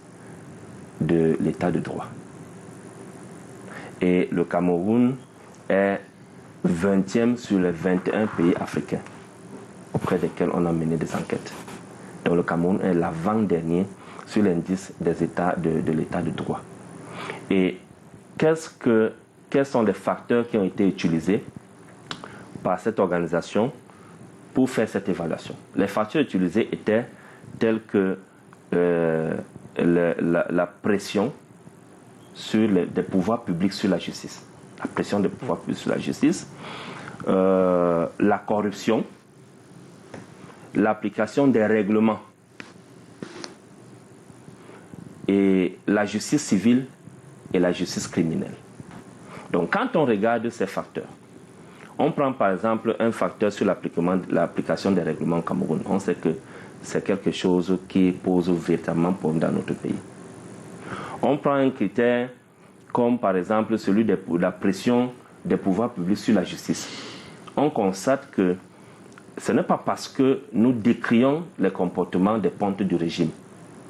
de l'état de droit. Et le Cameroun est 20e sur les 21 pays africains auprès desquels on a mené des enquêtes. Donc le Cameroun est l'avant-dernier sur l'indice des états de l'état de droit. Et quels sont les facteurs qui ont été utilisés par cette organisation pour faire cette évaluation? Les facteurs utilisés étaient tels que la pression des pouvoirs publics sur la justice, la pression des pouvoirs publics sur la justice, la corruption, l'application des règlements et la justice civile et la justice criminelle. Donc quand on regarde ces facteurs, on prend par exemple un facteur sur l'application des règlements au Cameroun. On sait que c'est quelque chose qui pose véritablement problème dans notre pays. On prend un critère comme par exemple celui de la pression des pouvoirs publics sur la justice. On constate que ce n'est pas parce que nous décrions les comportements des pontes du régime,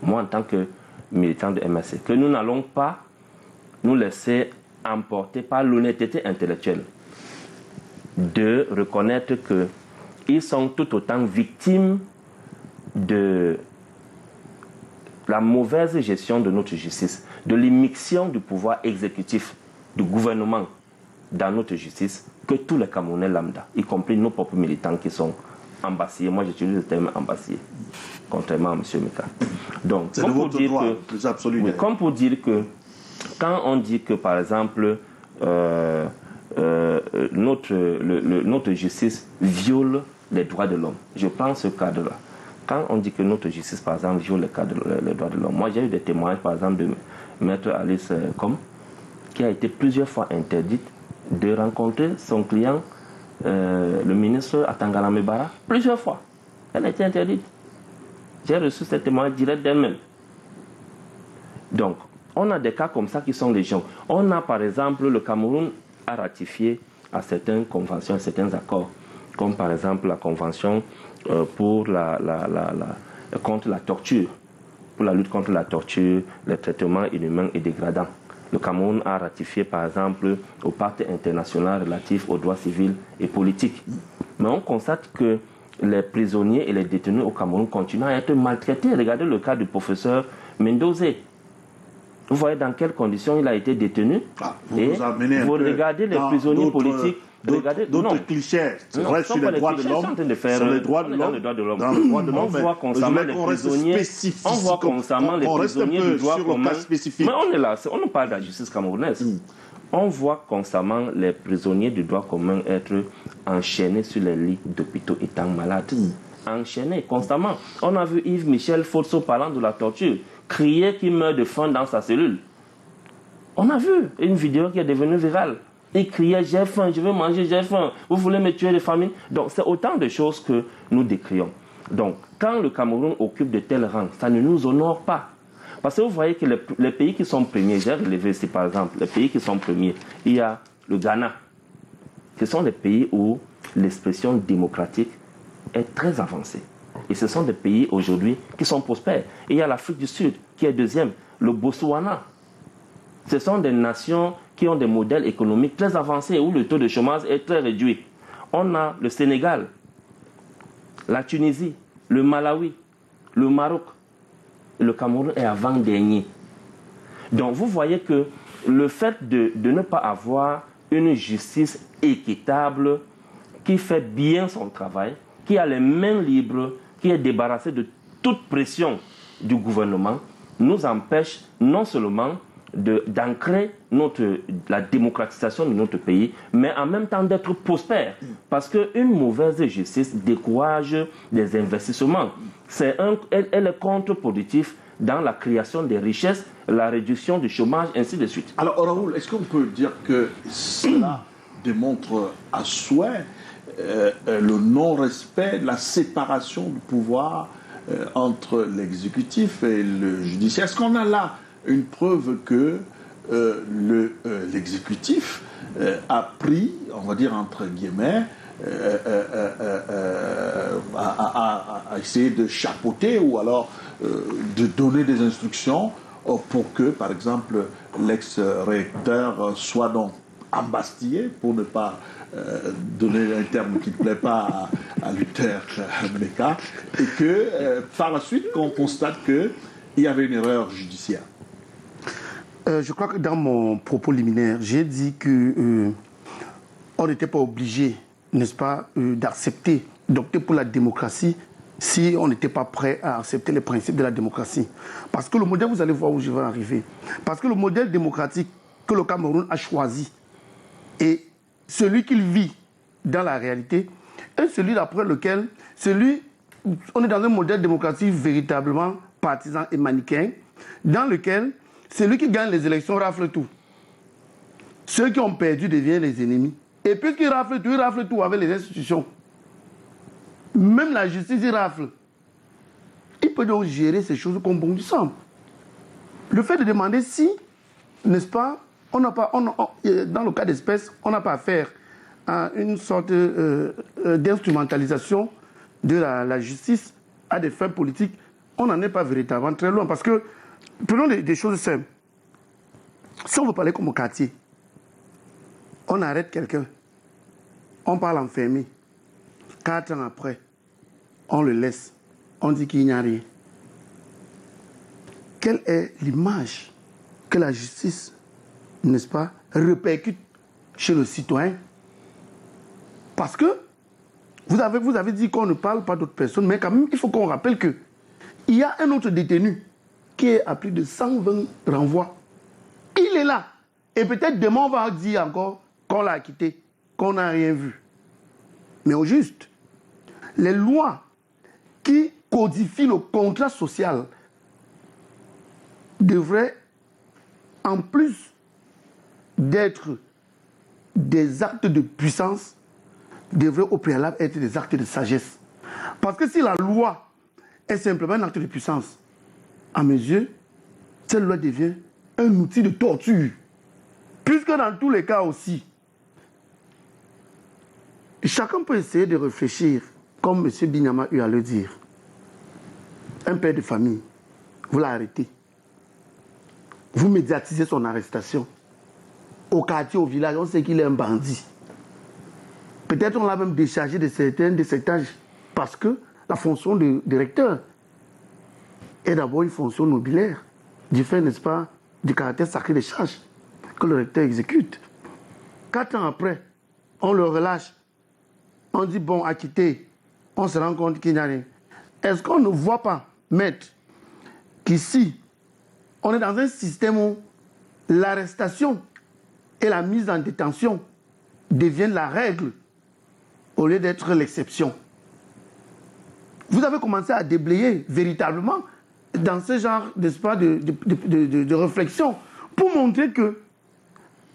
moi en tant que militant de MSC, que nous n'allons pas nous laisser emporter par l'honnêteté intellectuelle de reconnaître qu'ils sont tout autant victimes de la mauvaise gestion de notre justice, de l'immixtion du pouvoir exécutif, du gouvernement dans notre justice, que tous les Camerounais lambda, y compris nos propres militants qui sont ambassés. Moi, j'utilise le terme ambassé, contrairement à M. Mika. Donc, c'est comme pour dire droit, que, plus absolu. Oui, comme pour dire que, quand on dit que, par exemple, notre justice viole les droits de l'homme, je prends ce cadre-là. Quand on dit que notre justice, par exemple, viole les droits de l'homme, moi j'ai eu des témoignages, par exemple, de Maître Alice Com, qui a été plusieurs fois interdite de rencontrer son client, le ministre Atangana Mebara, plusieurs fois. Elle a été interdite. J'ai reçu ces témoignages directs d'elle-même. Donc, on a des cas comme ça qui sont légion. On a, par exemple, le Cameroun a ratifié à certaines conventions, à certains accords, comme par exemple la convention pour contre la torture, pour la lutte contre la torture, les traitements inhumains et dégradants. Le Cameroun a ratifié par exemple au pacte international relatif aux droits civils et politiques. Mais on constate que les prisonniers et les détenus au Cameroun continuent à être maltraités. Regardez le cas du professeur Mendozé. Vous voyez dans quelles conditions il a été détenu. Vous regardez les prisonniers politiques. D'autres clichés sur les droits de l'homme. Sur les droits de l'homme. On voit constamment les prisonniers. On voit constamment les prisonniers du droit commun. Mais on est là, on nous parle de la justice camerounaise. On voit constamment les prisonniers du droit commun être enchaînés sur les lits d'hôpitaux étant malades. Enchaînés constamment. On a vu Yves Michel Fotso parlant de la torture, crier qu'il meurt de faim dans sa cellule. On a vu une vidéo qui est devenue virale. Il criait « j'ai faim, je veux manger, j'ai faim, vous voulez me tuer de famine ?» Donc c'est autant de choses que nous décrions. Donc quand le Cameroun occupe de tels rangs, ça ne nous honore pas. Parce que vous voyez que les pays qui sont premiers, j'ai relevé ici par exemple, les pays qui sont premiers, il y a le Ghana. Ce sont des pays où l'expression démocratique est très avancée. Et ce sont des pays aujourd'hui qui sont prospères. Et il y a l'Afrique du Sud qui est deuxième, le Botswana. Ce sont des nations qui ont des modèles économiques très avancés où le taux de chômage est très réduit. On a le Sénégal, la Tunisie, le Malawi, le Maroc, le Cameroun est avant-dernier. Donc vous voyez que le fait de ne pas avoir une justice équitable, qui fait bien son travail, qui a les mains libres, qui est débarrassée de toute pression du gouvernement, nous empêche non seulement d'ancrer la démocratisation de notre pays, mais en même temps d'être prospère. Parce qu'une mauvaise justice décourage des investissements. Elle est contre-productive dans la création des richesses, la réduction du chômage, ainsi de suite. Alors Raoul, est-ce qu'on peut dire que cela démontre à souhait le non-respect, la séparation du pouvoir entre l'exécutif et le judiciaire? Est-ce qu'on a là une preuve que l'exécutif a pris, on va dire entre guillemets, à essayer de chapeauter ou alors de donner des instructions pour que, par exemple, l'ex-recteur soit donc embastillé, pour ne pas donner un terme qui ne plaît pas à Luther Meka, et que par la suite, qu'on constate qu'il y avait une erreur judiciaire. Je crois que dans mon propos liminaire, j'ai dit que on n'était pas obligé, n'est-ce pas, d'accepter, d'opter pour la démocratie si on n'était pas prêt à accepter les principes de la démocratie. Parce que le modèle, vous allez voir où je vais arriver, parce que le modèle démocratique que le Cameroun a choisi et celui qu'il vit dans la réalité est celui d'après lequel, on est dans un modèle démocratique véritablement partisan et manichéen, dans lequel celui qui gagne les élections rafle tout. Ceux qui ont perdu deviennent les ennemis. Et puisqu'ils raflent tout avec les institutions. Même la justice, il rafle. Il peut donc gérer ces choses comme bon lui semble. Le fait de demander si, n'est-ce pas, dans le cas d'espèce, on n'a pas affaire à une sorte d'instrumentalisation de la justice à des fins politiques, on n'en est pas véritablement très loin. Parce que, prenons des choses simples. Si on veut parler comme au quartier, on arrête quelqu'un, on parle enfermé. 4 ans après, on le laisse, on dit qu'il n'y a rien. Quelle est l'image que la justice, n'est-ce pas, répercute chez le citoyen? Parce que vous avez dit qu'on ne parle pas d'autres personnes, mais quand même, il faut qu'on rappelle qu'il y a un autre détenu qui est à plus de 120 renvois. Il est là. Et peut-être demain, on va dire encore qu'on l'a acquitté, qu'on n'a rien vu. Mais au juste, les lois qui codifient le contrat social devraient, en plus d'être des actes de puissance, devraient au préalable être des actes de sagesse. Parce que si la loi est simplement un acte de puissance, à mes yeux, cette loi devient un outil de torture. Puisque dans tous les cas aussi, chacun peut essayer de réfléchir, comme M. Binyama a eu à le dire. Un père de famille, vous l'arrêtez. Vous médiatisez son arrestation. Au quartier, au village, on sait qu'il est un bandit. Peut-être on l'a même déchargé de certains âges, parce que la fonction de directeur est d'abord une fonction nobiliaire, du fait, n'est-ce pas, du caractère sacré des charges que le recteur exécute. 4 ans après, on le relâche. On dit, bon, acquitté. On se rend compte qu'il n'y a rien. Est-ce qu'on ne voit pas, maître, qu'ici, on est dans un système où l'arrestation et la mise en détention deviennent la règle au lieu d'être l'exception? Vous avez commencé à déblayer véritablement dans ce genre de réflexion pour montrer que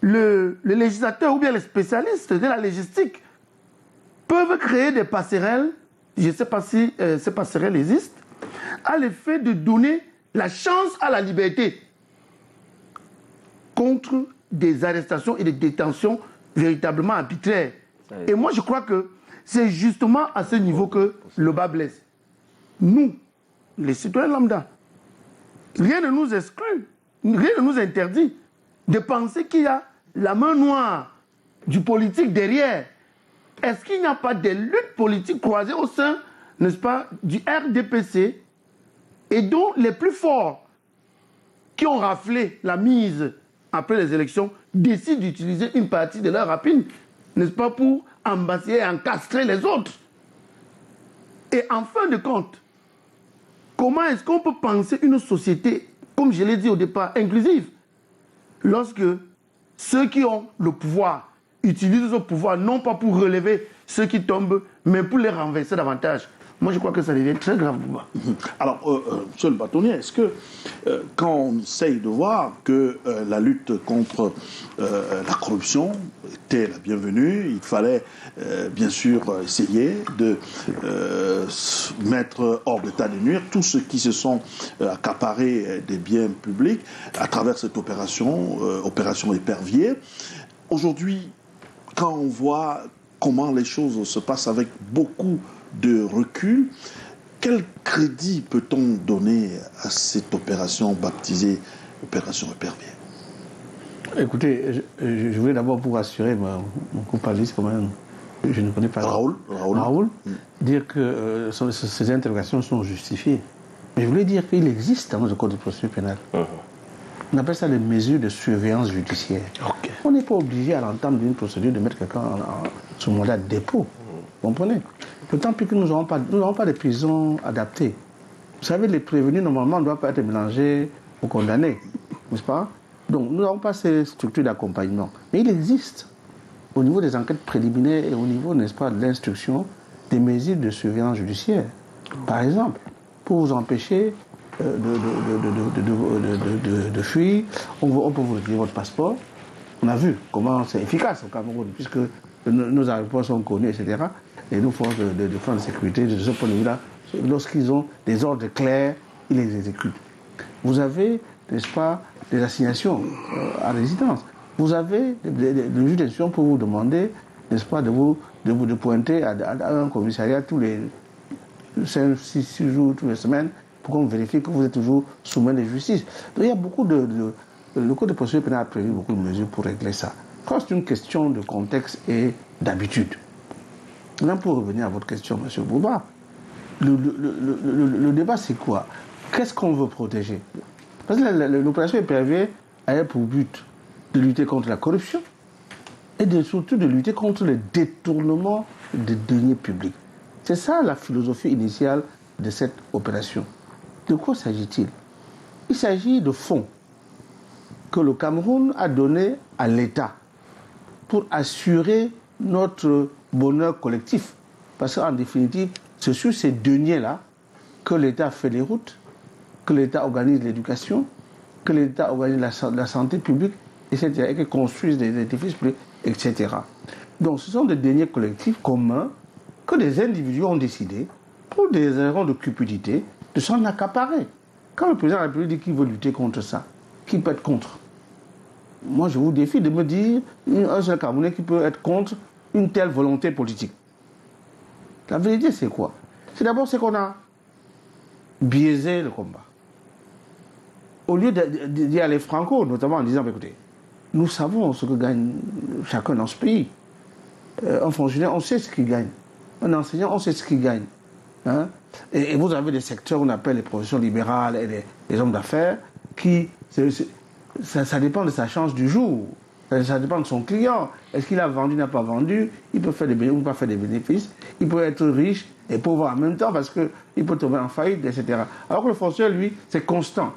le législateur ou bien les spécialistes de la légistique peuvent créer des passerelles, je ne sais pas si ces passerelles existent, à l'effet de donner la chance à la liberté contre des arrestations et des détentions véritablement arbitraires. Et moi, je crois que c'est justement à ce niveau que le bas blesse. Nous, les citoyens lambda, rien ne nous exclut, rien ne nous interdit de penser qu'il y a la main noire du politique derrière. Est-ce qu'il n'y a pas des luttes politiques croisées au sein, n'est-ce pas, du RDPC et dont les plus forts qui ont raflé la mise après les élections décident d'utiliser une partie de leur rapine, n'est-ce pas, pour embasser et encastrer les autres. Et en fin de compte, comment est-ce qu'on peut penser une société, comme je l'ai dit au départ, inclusive, lorsque ceux qui ont le pouvoir utilisent ce pouvoir non pas pour relever ceux qui tombent, mais pour les renverser davantage? Moi, je crois que ça devient très grave pour moi. Alors, monsieur le bâtonnier, est-ce que quand on essaye de voir que la lutte contre la corruption était la bienvenue, il fallait bien sûr essayer de mettre hors d'état de nuire tous ceux qui se sont accaparés des biens publics à travers cette opération épervier. Aujourd'hui, quand on voit comment les choses se passent avec beaucoup de recul, quel crédit peut-on donner à cette opération baptisée Opération Épervier? Écoutez, je voulais d'abord vous rassurer, mon comparaliste quand même, je ne connais pas Raoul, dire que ces interrogations sont justifiées. Mais je voulais dire qu'il existe dans notre code de procédure pénale. On appelle ça les mesures de surveillance judiciaire. Okay. On n'est pas obligé à l'entame d'une procédure de mettre quelqu'un sous mandat de dépôt. Vous comprenez? D'autant plus que nous n'avons pas de prisons adaptées. Vous savez, les prévenus, normalement, ne doivent pas être mélangés aux condamnés. N'est-ce pas? Donc, nous n'avons pas ces structures d'accompagnement. Mais il existe, au niveau des enquêtes préliminaires et au niveau, n'est-ce pas, de l'instruction, des mesures de surveillance judiciaire. Par exemple, pour vous empêcher de fuir, on peut vous retirer votre passeport. On a vu comment c'est efficace au Cameroun, puisque nos aéroports sont connus, etc. Et nos forces de défense de sécurité, de ce point de vue-là, lorsqu'ils ont des ordres clairs, ils les exécutent. Vous avez, n'est-ce pas, des assignations à résidence. Vous avez le juge d'instruction pour vous demander, n'est-ce pas, de pointer à un commissariat tous les 5-6 jours, toutes les semaines, pour qu'on vérifie que vous êtes toujours sous main de justice. Donc il y a beaucoup le code de procédure pénale a prévu beaucoup de mesures pour régler ça. C'est une question de contexte et d'habitude. Maintenant, pour revenir à votre question, M. Bouba, le débat, c'est quoi? Qu'est-ce qu'on veut protéger? Parce que l'opération Épervier a pour but de lutter contre la corruption et surtout de lutter contre le détournement des deniers publics. C'est ça la philosophie initiale de cette opération. De quoi s'agit-il? Il s'agit de fonds que le Cameroun a donnés à l'État pour assurer notre bonheur collectif. Parce qu'en définitive, c'est sur ces deniers-là que l'État fait les routes, que l'État organise l'éducation, que l'État organise la santé publique, etc., et qu'il construise des édifices publics, etc. Donc ce sont des deniers collectifs communs que des individus ont décidé, pour des raisons de cupidité, de s'en accaparer. Quand le président de la République dit qu'il veut lutter contre ça, qui peut être contre? Moi, je vous défie de me dire un seul Camerounais qui peut être contre une telle volonté politique. La vérité, c'est quoi? C'est d'abord qu'on a biaisé le combat. Au lieu d'y aller franco, notamment en disant, écoutez, nous savons ce que gagne chacun dans ce pays. Un fonctionnaire, on sait ce qu'il gagne. Un enseignant, on sait ce qu'il gagne. Hein? Et vous avez des secteurs qu'on appelle les professions libérales et les hommes d'affaires qui... Ça dépend de sa chance du jour. Ça dépend de son client. Est-ce qu'il a vendu, n'a pas vendu? Il peut faire des bénéfices ou pas faire des bénéfices. Il peut être riche et pauvre en même temps parce qu'il peut tomber en faillite, etc. Alors que le fonctionnaire, lui, c'est constant.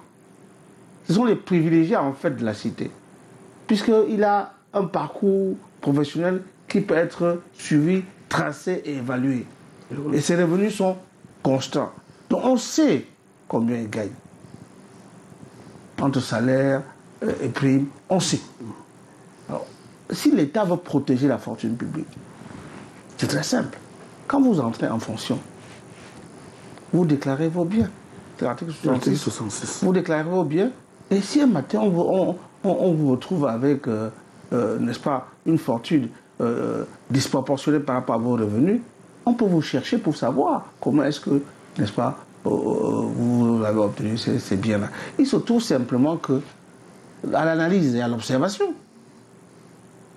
Ce sont les privilégiés, en fait, de la cité. Puisqu'il a un parcours professionnel qui peut être suivi, tracé et évalué. Et ses revenus sont constants. Donc on sait combien il gagne. Entre salaire et prime, on sait. Alors, si l'État veut protéger la fortune publique, c'est très simple. Quand vous entrez en fonction, vous déclarez vos biens. C'est l'article 66. Vous déclarez vos biens. Et si un matin, on vous retrouve avec, n'est-ce pas, une fortune disproportionnée par rapport à vos revenus, on peut vous chercher pour savoir comment est-ce que, n'est-ce pas, vous avez obtenu ces biens-là. Il se trouve simplement que, à l'analyse et à l'observation,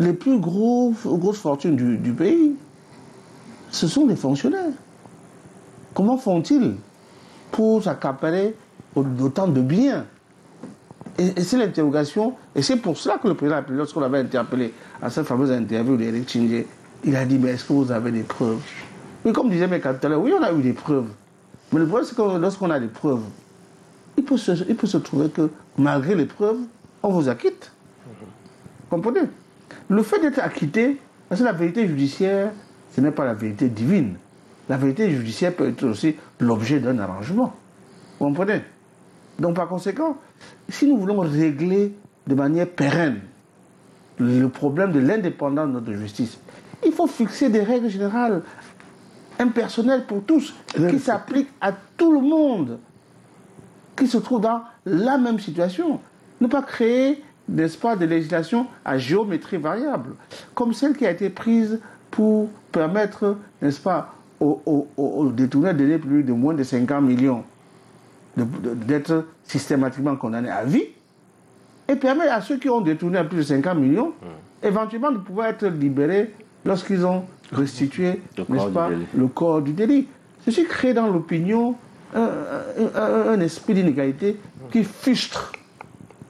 les plus grosses fortunes du pays, ce sont les fonctionnaires. Comment font-ils pour s'accaparer d'autant de biens. Et c'est l'interrogation, et c'est pour cela que le président, lorsqu'on l'avait interpellé à cette fameuse interview d'Eric Tchindjé, il a dit, mais est-ce que vous avez des preuves? Mais comme disait mes tout à l'heure, oui, on a eu des preuves. Mais le problème, c'est que lorsqu'on a des preuves, il peut se trouver que malgré les preuves, on vous acquitte. Vous comprenez? Le fait d'être acquitté, parce que la vérité judiciaire, ce n'est pas la vérité divine. La vérité judiciaire peut être aussi l'objet d'un arrangement. Vous comprenez? Donc par conséquent, si nous voulons régler de manière pérenne le problème de l'indépendance de notre justice, il faut fixer des règles générales, impersonnelles pour tous, qui s'appliquent à tout le monde, qui se trouve dans la même situation. Ne pas créer, n'est-ce pas, des législations à géométrie variable, comme celle qui a été prise pour permettre, n'est-ce pas, aux détourneurs de deniers publics de moins de 50 millions d'être systématiquement condamnés à vie, et permet à ceux qui ont détourné à plus de 50 millions, éventuellement de pouvoir être libérés lorsqu'ils ont restitué, n'est-ce pas, le corps du délit. Ceci crée dans l'opinion un esprit d'inégalité qui frustre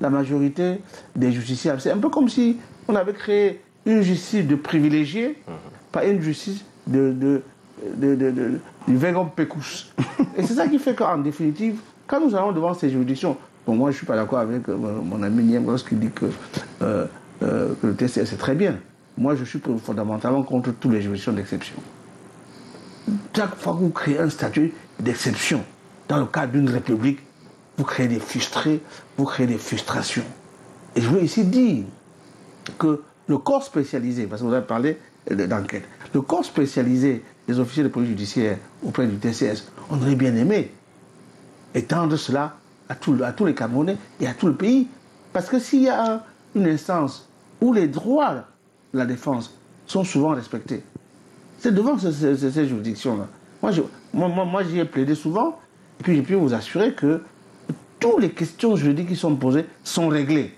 la majorité des justiciables. C'est un peu comme si on avait créé une justice de privilégiés, pas une justice du Vegom Pécous. Et c'est ça qui fait qu'en définitive, quand nous allons devant ces juridictions, bon, moi je ne suis pas d'accord avec mon ami Niem lorsqu'il dit que le TCS c'est très bien. Moi je suis fondamentalement contre toutes les juridictions d'exception. Chaque fois que vous créez un statut d'exception dans le cadre d'une république, vous créez des frustrés, vous créez des frustrations. Et je veux ici dire que le corps spécialisé, parce que vous avez parlé d'enquête, le corps spécialisé des officiers de police judiciaire auprès du TCS, on aurait bien aimé étendre cela à tous les Camerounais et à tout le pays. Parce que s'il y a une instance où les droits de la défense sont souvent respectés, c'est devant ces juridictions-là. Moi, j'y ai plaidé souvent, et puis je peux vous assurer que toutes les questions juridiques qui sont posées sont réglées.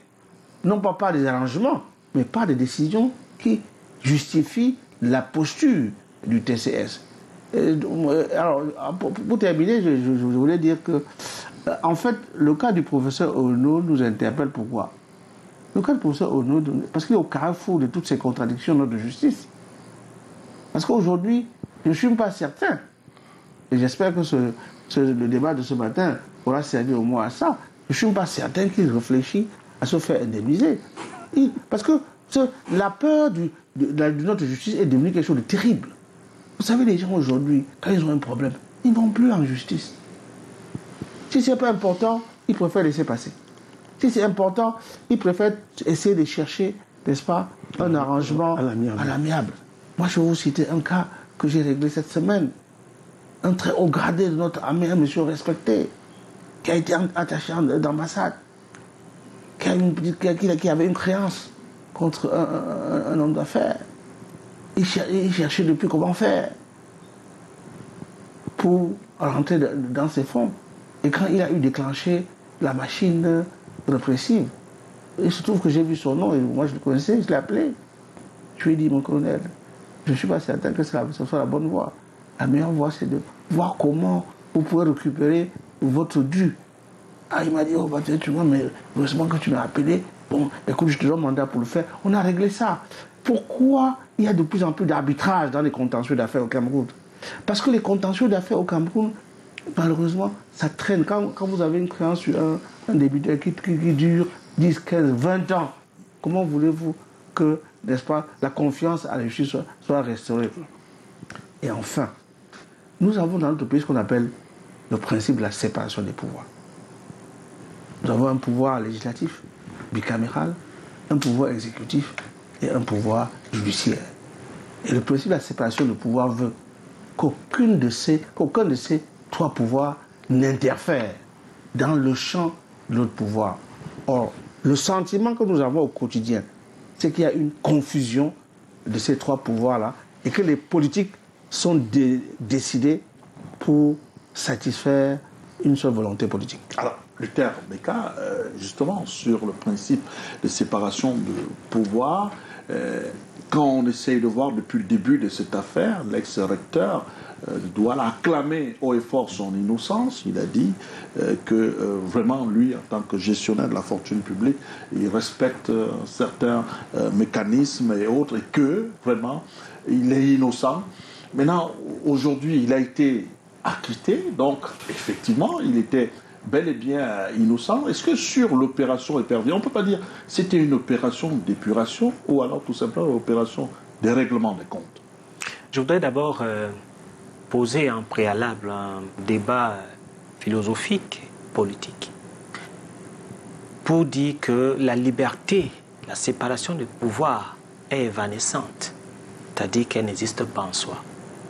Non pas par des arrangements, mais par des décisions qui justifient la posture du TCS. Alors, pour terminer, je voulais dire que, en fait, le cas du professeur Ono nous interpelle. Pourquoi? Le cas du professeur Ono, parce qu'il est au carrefour de toutes ces contradictions de notre justice. Parce qu'aujourd'hui, je ne suis pas certain, et j'espère que le débat de ce matin aura servi au moins à ça, je ne suis pas certain qu'il réfléchit à se faire indemniser. Parce que la peur de notre justice est devenue quelque chose de terrible. Vous savez, les gens aujourd'hui, quand ils ont un problème, ils ne vont plus en justice. Si ce n'est pas important, ils préfèrent laisser passer. Si c'est important, ils préfèrent essayer de chercher, n'est-ce pas, un arrangement à l'amiable. Moi, je vais vous citer un cas que j'ai réglé cette semaine. Un très haut gradé de notre armée, un monsieur respecté, qui a été attaché d'ambassade, qui avait une créance contre un homme d'affaires. Il cherchait depuis comment faire pour rentrer dans ses fonds. Et quand il a eu déclenché la machine répressive, il se trouve que j'ai vu son nom, et moi je le connaissais, je l'ai appelé. Je lui ai dit, mon colonel, je ne suis pas certain que ce soit la bonne voie. La meilleure voie, c'est de voir comment vous pouvez récupérer votre dû. Ah, il m'a dit, oh, bah, tu vois, mais heureusement que tu m'as appelé. Bon, écoute, je te donne mandat pour le faire. On a réglé ça. Pourquoi il y a de plus en plus d'arbitrage dans les contentieux d'affaires au Cameroun? Parce que les contentieux d'affaires au Cameroun, malheureusement, ça traîne. Quand vous avez une créance sur un débiteur qui dure 10, 15, 20 ans, comment voulez-vous que, n'est-ce pas, la confiance à la justice soit restaurée? Et enfin, nous avons dans notre pays ce qu'on appelle le principe de la séparation des pouvoirs. Nous avons un pouvoir législatif, bicaméral, un pouvoir exécutif et un pouvoir judiciaire. Et le principe de la séparation des pouvoirs veut qu'aucun de ces trois pouvoirs n'interfère dans le champ de l'autre pouvoir. Or, le sentiment que nous avons au quotidien, c'est qu'il y a une confusion de ces trois pouvoirs-là et que les politiques sont décidés pour satisfaire une seule volonté politique. Alors, Luther Beka, justement, sur le principe de séparation de pouvoir, quand on essaye de voir depuis le début de cette affaire, l'ex-recteur doit acclamer haut et fort son innocence. Il a dit que vraiment, lui, en tant que gestionnaire de la fortune publique, il respecte certains mécanismes et autres, et que vraiment, il est innocent. Maintenant, aujourd'hui, il a été acquitté, donc effectivement, il était bel et bien innocent. Est-ce que sur l'opération Épervier, on ne peut pas dire que c'était une opération d'épuration ou alors tout simplement une opération de règlement des comptes? Je voudrais d'abord poser en préalable un débat philosophique, politique, pour dire que la liberté, la séparation des pouvoirs est évanescente, c'est-à-dire qu'elle n'existe pas en soi.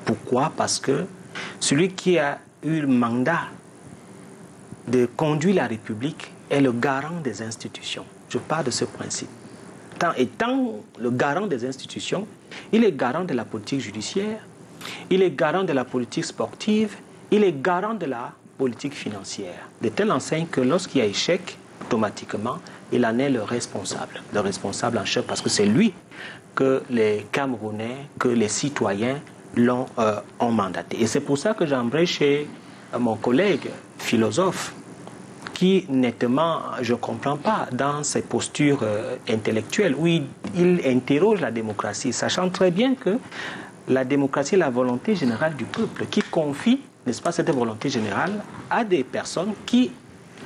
Pourquoi? Parce que celui qui a eu le mandat de conduire la République est le garant des institutions. Je parle de ce principe. Étant le garant des institutions, il est garant de la politique judiciaire, il est garant de la politique sportive, il est garant de la politique financière. De telle enseigne que lorsqu'il y a échec, automatiquement, il en est le responsable en chef, parce que c'est lui que les Camerounais, que les citoyens ont mandaté. Et c'est pour ça que j'aimerais chez mon collègue philosophe, qui nettement, je ne comprends pas, dans ses postures intellectuelles, où il interroge la démocratie, sachant très bien que la démocratie est la volonté générale du peuple, qui confie, n'est-ce pas, cette volonté générale à des personnes qui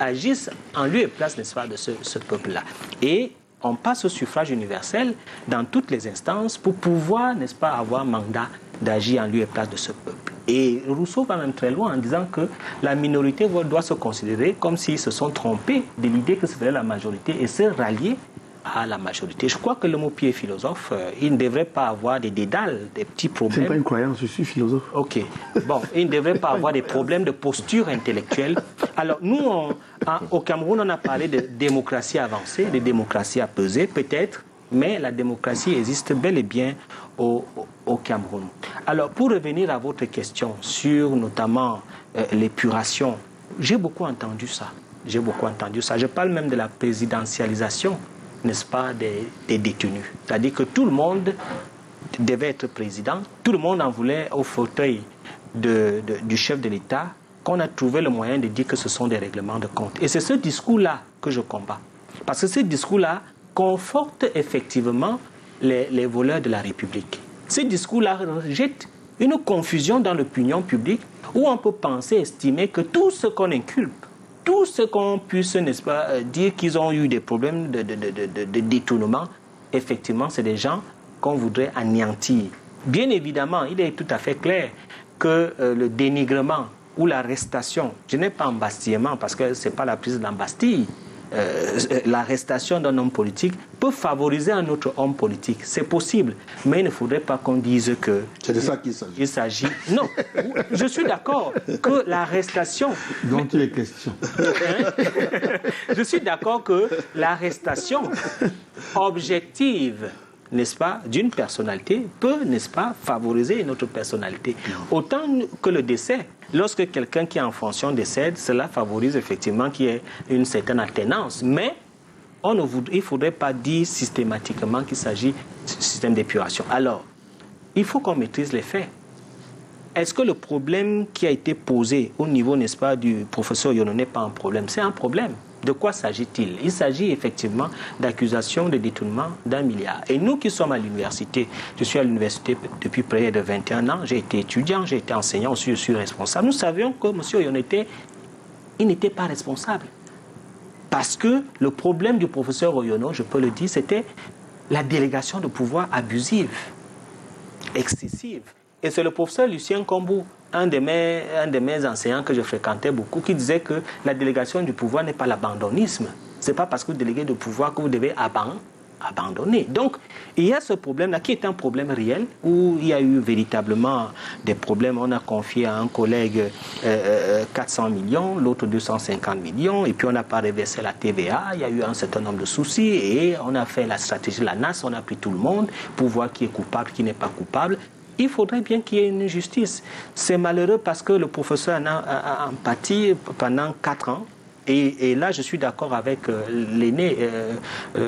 agissent en lieu et place, n'est-ce pas, de ce peuple-là. Et on passe au suffrage universel dans toutes les instances pour pouvoir, n'est-ce pas, avoir mandat d'agir en lieu et place de ce peuple. Et Rousseau va même très loin en disant que la minorité doit se considérer comme s'ils se sont trompés de l'idée que c'était la majorité et se rallier à la majorité. Je crois que le mot pied philosophe, il ne devrait pas avoir des dédales, des petits problèmes. C'est pas une croyance, je suis philosophe. Ok. Bon, il ne devrait pas avoir des problèmes de posture intellectuelle. Alors, nous, au Cameroun, on a parlé de démocratie avancée, de démocratie apaisée, peut-être, mais la démocratie existe bel et bien au Cameroun. Alors, pour revenir à votre question sur notamment l'épuration, j'ai beaucoup entendu ça. Je parle même de la présidentialisation, n'est-ce pas, des détenus. C'est-à-dire que tout le monde devait être président, tout le monde en voulait au fauteuil du chef de l'État, qu'on a trouvé le moyen de dire que ce sont des règlements de compte. Et c'est ce discours-là que je combats. Parce que ce discours-là conforte effectivement les voleurs de la République. Ce discours-là jette une confusion dans l'opinion publique où on peut penser, estimer que tout ce qu'on inculpe, tout ce qu'on puisse, n'est-ce pas, dire qu'ils ont eu des problèmes de détournement, effectivement, c'est des gens qu'on voudrait anéantir. Bien évidemment, il est tout à fait clair que le dénigrement ou l'arrestation, je n'ai pas embastillement parce que ce n'est pas la prise de la Bastille, l'arrestation d'un homme politique peut favoriser un autre homme politique. C'est possible, mais il ne faudrait pas qu'on dise que... C'est de ça qu'il s'agit. Il s'agit... Non, je suis d'accord que l'arrestation... Dont il est question. Je suis d'accord que l'arrestation objective, n'est-ce pas, d'une personnalité peut, n'est-ce pas, favoriser une autre personnalité. Autant que le décès. Lorsque quelqu'un qui est en fonction décède, cela favorise effectivement qu'il y ait une certaine atténuance. Mais il ne faudrait pas dire systématiquement qu'il s'agit de système d'épuration. Alors, il faut qu'on maîtrise les faits. Est-ce que le problème qui a été posé au niveau, n'est-ce pas, du professeur Yono n'est pas un problème? C'est un problème. De quoi s'agit-il? Il s'agit effectivement d'accusations de détournement d'1 milliard. Et nous qui sommes à l'université, je suis à l'université depuis près de 21 ans, j'ai été étudiant, j'ai été enseignant, aussi je suis responsable. Nous savions que M. Yono il n'était pas responsable. Parce que le problème du professeur Oyono, je peux le dire, c'était la délégation de pouvoir abusive, excessive. Et c'est le professeur Lucien Kombou, un de mes enseignants que je fréquentais beaucoup, qui disait que la délégation du pouvoir n'est pas l'abandonnisme. Ce n'est pas parce que vous déléguez de pouvoir que vous devez abandonner. Donc, il y a ce problème-là qui est un problème réel, où il y a eu véritablement des problèmes. On a confié à un collègue 400 millions, l'autre 250 millions, et puis on n'a pas reversé la TVA. Il y a eu un certain nombre de soucis, et on a fait la stratégie de la NAS, on a pris tout le monde pour voir qui est coupable, qui n'est pas coupable. Il faudrait bien qu'il y ait une justice. C'est malheureux parce que le professeur a pâti pendant 4 ans Et là, je suis d'accord avec l'aîné,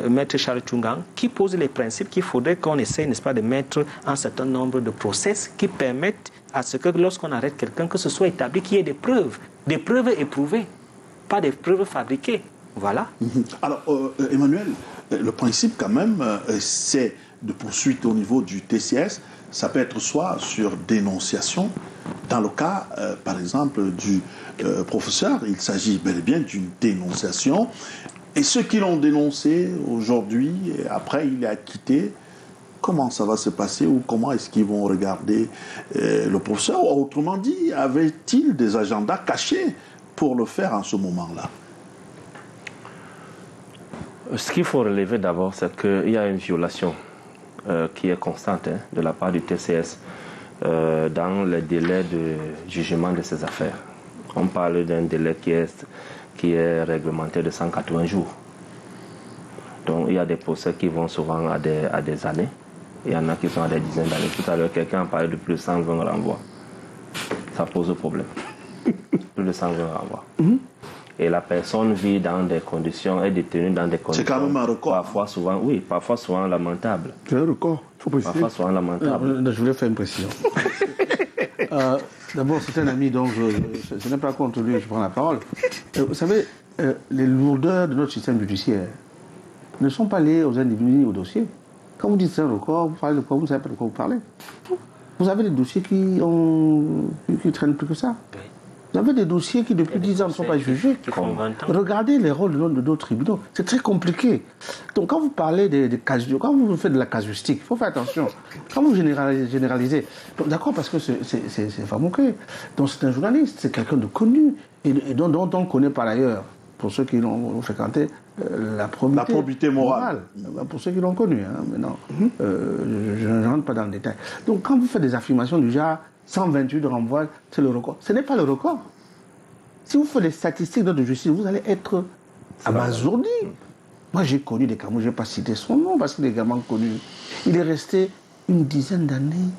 Maître Charles Tchungang, qui pose les principes qu'il faudrait qu'on essaie, n'est-ce pas, de mettre un certain nombre de process qui permettent à ce que lorsqu'on arrête quelqu'un, que ce soit établi qu'il y ait des preuves éprouvées, pas des preuves fabriquées. Voilà. Alors, Emmanuel, le principe quand même, c'est de poursuite au niveau du TCS. Ça peut être soit sur dénonciation. Dans le cas, par exemple, du professeur, il s'agit bel et bien d'une dénonciation. Et ceux qui l'ont dénoncé aujourd'hui, après il est acquitté, comment ça va se passer ou comment est-ce qu'ils vont regarder le professeur? Autrement dit, avait-il des agendas cachés pour le faire en ce moment-là? Ce qu'il faut relever d'abord, c'est qu'il y a une violation qui est constante de la part du TCS dans le délai de jugement de ces affaires. On parle d'un délai qui est réglementé de 180 jours. Donc il y a des procès qui vont souvent à des années. Il y en a qui sont à des dizaines d'années. Tout à l'heure, quelqu'un a parlé de plus de 120 renvois. Ça pose problème. Plus de 120 renvois. Et la personne vit dans des conditions, est détenue dans des conditions. C'est quand même un record. Parfois souvent lamentables. C'est un record, il faut préciser. Parfois souvent lamentables. Je voulais faire une précision. D'abord, c'est un ami, donc ce n'est pas contre lui que je prends la parole. Vous savez, les lourdeurs de notre système judiciaire ne sont pas liées aux individus ni aux dossiers. Quand vous dites c'est un record, vous parlez de quoi? Vous ne savez pas de quoi vous parlez. Vous avez des dossiers qui traînent plus que ça. Vous avez des dossiers qui, depuis 10 ans, ne sont pas jugés. Regardez les rôles de nos tribunaux. C'est très compliqué. Donc, quand vous parlez quand vous faites de la casuistique, il faut faire attention. Quand vous généralisez, d'accord, parce que c'est Famouquet. Donc, c'est un journaliste, c'est quelqu'un de connu, et dont on connaît par ailleurs, pour ceux qui l'ont fréquenté, la probité morale. Pour ceux qui l'ont connu, maintenant. Je ne rentre pas dans le détail. Donc, quand vous faites des affirmations du genre 128 de renvoi, c'est le record. Ce n'est pas le record. Si vous faites les statistiques de justice, vous allez être abasourdi. Moi, j'ai connu des Camerounais, je ne vais pas citer son nom parce qu'il est également connu. Il est resté une dizaine d'années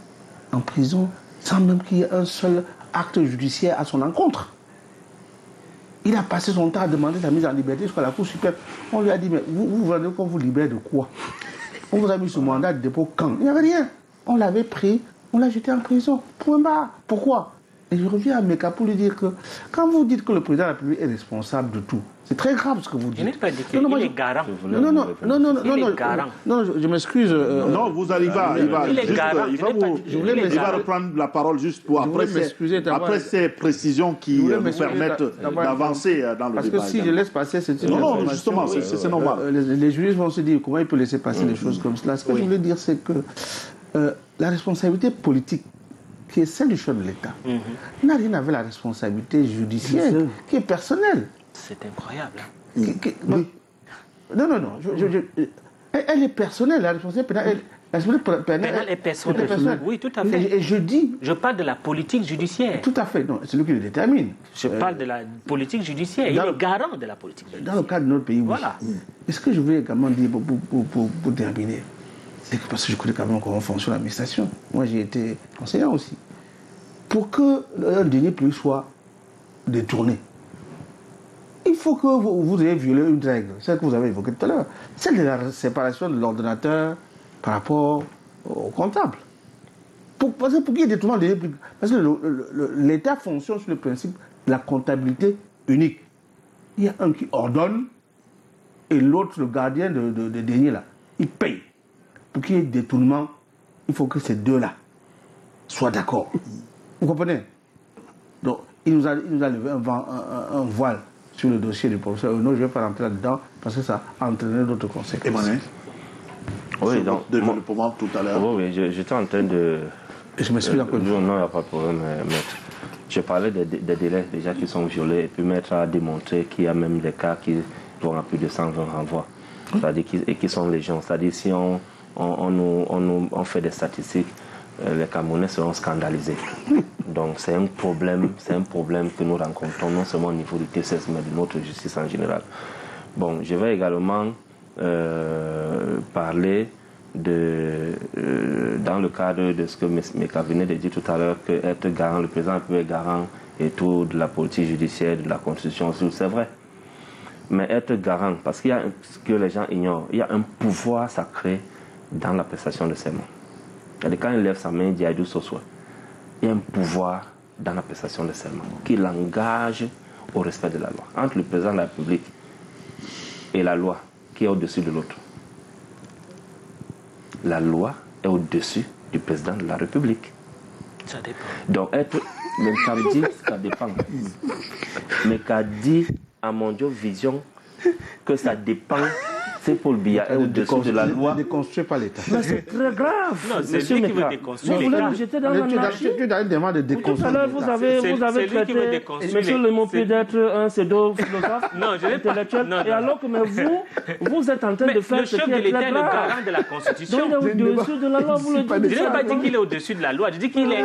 en prison sans même qu'il y ait un seul acte judiciaire à son encontre. Il a passé son temps à demander sa mise en liberté jusqu'à la Cour suprême. On lui a dit, mais vous voulez qu'on vous libère de quoi? On vous a mis sous mandat de dépôt quand? Il n'y avait rien. On l'avait pris. On l'a jeté en prison. Point barre. Pourquoi? Et je reviens à Meka pour lui dire que quand vous dites que le président de la République est responsable de tout, c'est très grave ce que vous dites. Je n'ai pas dit qu'il est garant. Non, je m'excuse. Non, vous allez il va reprendre la parole juste pour après ces précisions qui nous permettent d'avancer dans le débat. Parce que si je laisse passer, c'est une non, justement, c'est normal. Les juristes vont se dire comment il peut laisser passer des choses comme cela. Ce que je voulais dire, c'est que la responsabilité politique, qui est celle du chef de l'État, n'a rien avec la responsabilité judiciaire, qui est personnelle. C'est incroyable. Non. Elle est personnelle, la responsabilité pénale est personnelle. Oui, tout à fait. Et je dis... Je parle de la politique judiciaire. Tout à fait, non, c'est lui qui le détermine. Je parle de la politique judiciaire. Il est garant de la politique judiciaire. Dans le cadre de notre pays, voilà. Oui. Et ce que je veux également dire pour terminer, c'est que parce que je connais quand même comment fonctionne l'administration. Moi, j'ai été enseignant aussi. Pour qu'un denier public soit détourné, il faut que vous ayez violé une règle, celle que vous avez évoquée tout à l'heure, celle de la séparation de l'ordonnateur par rapport au comptable. Parce qu'il y ait détournement de deniers publics. Parce que l'État fonctionne sur le principe de la comptabilité unique. Il y a un qui ordonne et l'autre, le gardien de deniers là, il paye. Pour qu'il y ait détournement, il faut que ces deux-là soient d'accord. Vous comprenez? Donc, il nous a levé un voile sur le dossier du professeur. Non, je ne vais pas rentrer là-dedans parce que ça a entraîné d'autres conséquences. Emmanuel? Oui, donc. Développement tout à l'heure. Oui, j'étais en train de. Je m'excuse encore une fois. Non, il n'y a pas de problème, maître. Je parlais des délais déjà qui sont violés et puis maître a démontré qu'il y a même des cas qui vont à plus de 120 renvois. C'est-à-dire qui sont légion. C'est-à-dire si on fait des statistiques, les Camerounais seront scandalisés. Donc c'est un problème que nous rencontrons non seulement au niveau du TCS mais de notre justice en général. Bon, je vais également parler dans le cadre de ce que Meka venait de dire tout à l'heure, que être garant, le président peut être garant et tout de la politique judiciaire, de la constitution, c'est vrai. Mais être garant, parce qu'il y a ce que les gens ignorent, il y a un pouvoir sacré dans la prestation de serment. Quand il lève sa main, il dit Aïdou Soswa. Il y a un pouvoir dans la prestation de serment qui l'engage au respect de la loi. Entre le président de la République et la loi, qui est au-dessus de l'autre. La loi est au-dessus du président de la République. Ça dépend. Donc, mais qu'a dit, ça dépend. Mais qu'a dit à mon Dieu Vision que ça dépend, c'est Paul Biya est au-dessus de la loi. Ne déconstruis pas l'État. Mais c'est très grave. Non, c'est lui qui veut déconstruire Vous voulez l'État. nous jeter dans l'anarchie. Tu as une demande de Tout à l'heure, déconstruire vous l'État. avez c'est lui qui veut traité déconstruire M. Le Mopi d'être un pseudo-philosophe Non, je l'ai pas. intellectuel. Non, Et alors que vous êtes en train de faire le ce chef qui de est l'État très est le grave. garant de la Constitution. Donc, il est au-dessus de la loi, vous le dites. Je n'ai pas dit qu'il est au-dessus de la loi, je dis qu'il est...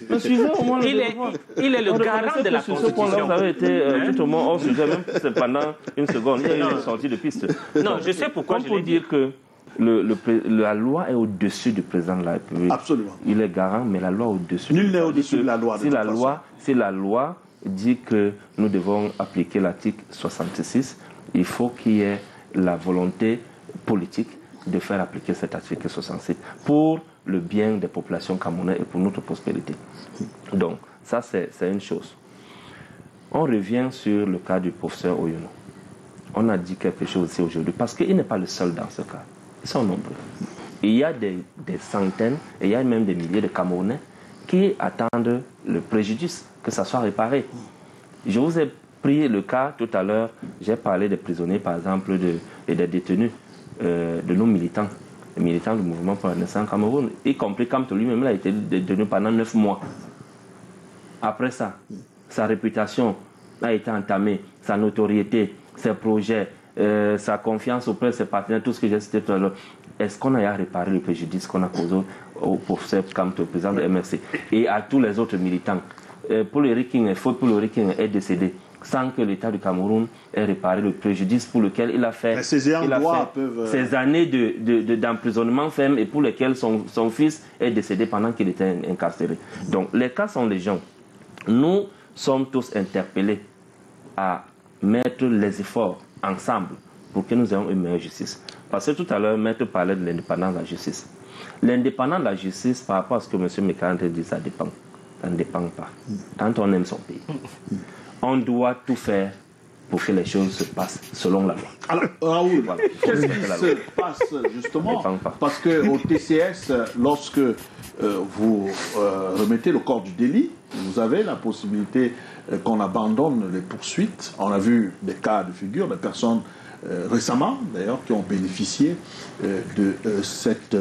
Mais suivez au moins Il est le garant de la Sur ce point-là, Constitution. vous avez été tout au moins hors sujet, même si c'est pendant une seconde. Il y a eu une sortie de piste. Non, je sais pourquoi Comme je pour l'ai dit. dire que la loi est au-dessus du président de la République. Absolument. Il est garant, mais la loi est au-dessus. Nul n'est au-dessus de la loi. Si la loi dit que nous devons appliquer l'article 66, il faut qu'il y ait la volonté politique de faire appliquer cet article 66 pour le bien des populations camerounaises et pour notre prospérité. Donc, ça, c'est une chose. On revient sur le cas du professeur Oyono. On a dit quelque chose ici aujourd'hui, parce qu'il n'est pas le seul dans ce cas. Ils sont nombreux. Il y a des centaines, et il y a même des milliers de Camerounais qui attendent le préjudice, que ça soit réparé. Je vous ai pris le cas tout à l'heure, j'ai parlé des prisonniers, par exemple, et des détenus, de nos militants, les militants du mouvement pour la naissance en Cameroun, y compris Kamto lui-même, il a été détenu pendant 9 mois. Après ça, sa réputation a été entamée, sa notoriété, ses projets, sa confiance auprès de ses partenaires, tout ce que j'ai cité tout à l'heure. Est-ce qu'on a réparé le préjudice qu'on a causé au professeur Kamto, président de MFC, et à tous les autres militants? Paul Eriking est décédé sans que l'État du Cameroun ait réparé le préjudice pour lequel il a fait ses années d'emprisonnement ferme et pour lesquels son fils est décédé pendant qu'il était incarcéré. Donc les cas sont légion. Nous sommes tous interpellés à mettre les efforts ensemble pour que nous ayons une meilleure justice. Parce que tout à l'heure, Maître parlait de l'indépendance de la justice. L'indépendance de la justice, par rapport à ce que M. Mécante dit, ça dépend. Ça ne dépend pas. Quand on aime son pays, on doit tout faire pour que les choses se passent selon la loi. Alors, Raoul, voilà. Qu'est-ce qui se passe justement? Parce qu'au TCS, lorsque vous remettez le corps du délit, vous avez la possibilité qu'on abandonne les poursuites. On a vu des cas de figure, des personnes récemment, d'ailleurs, qui ont bénéficié de cette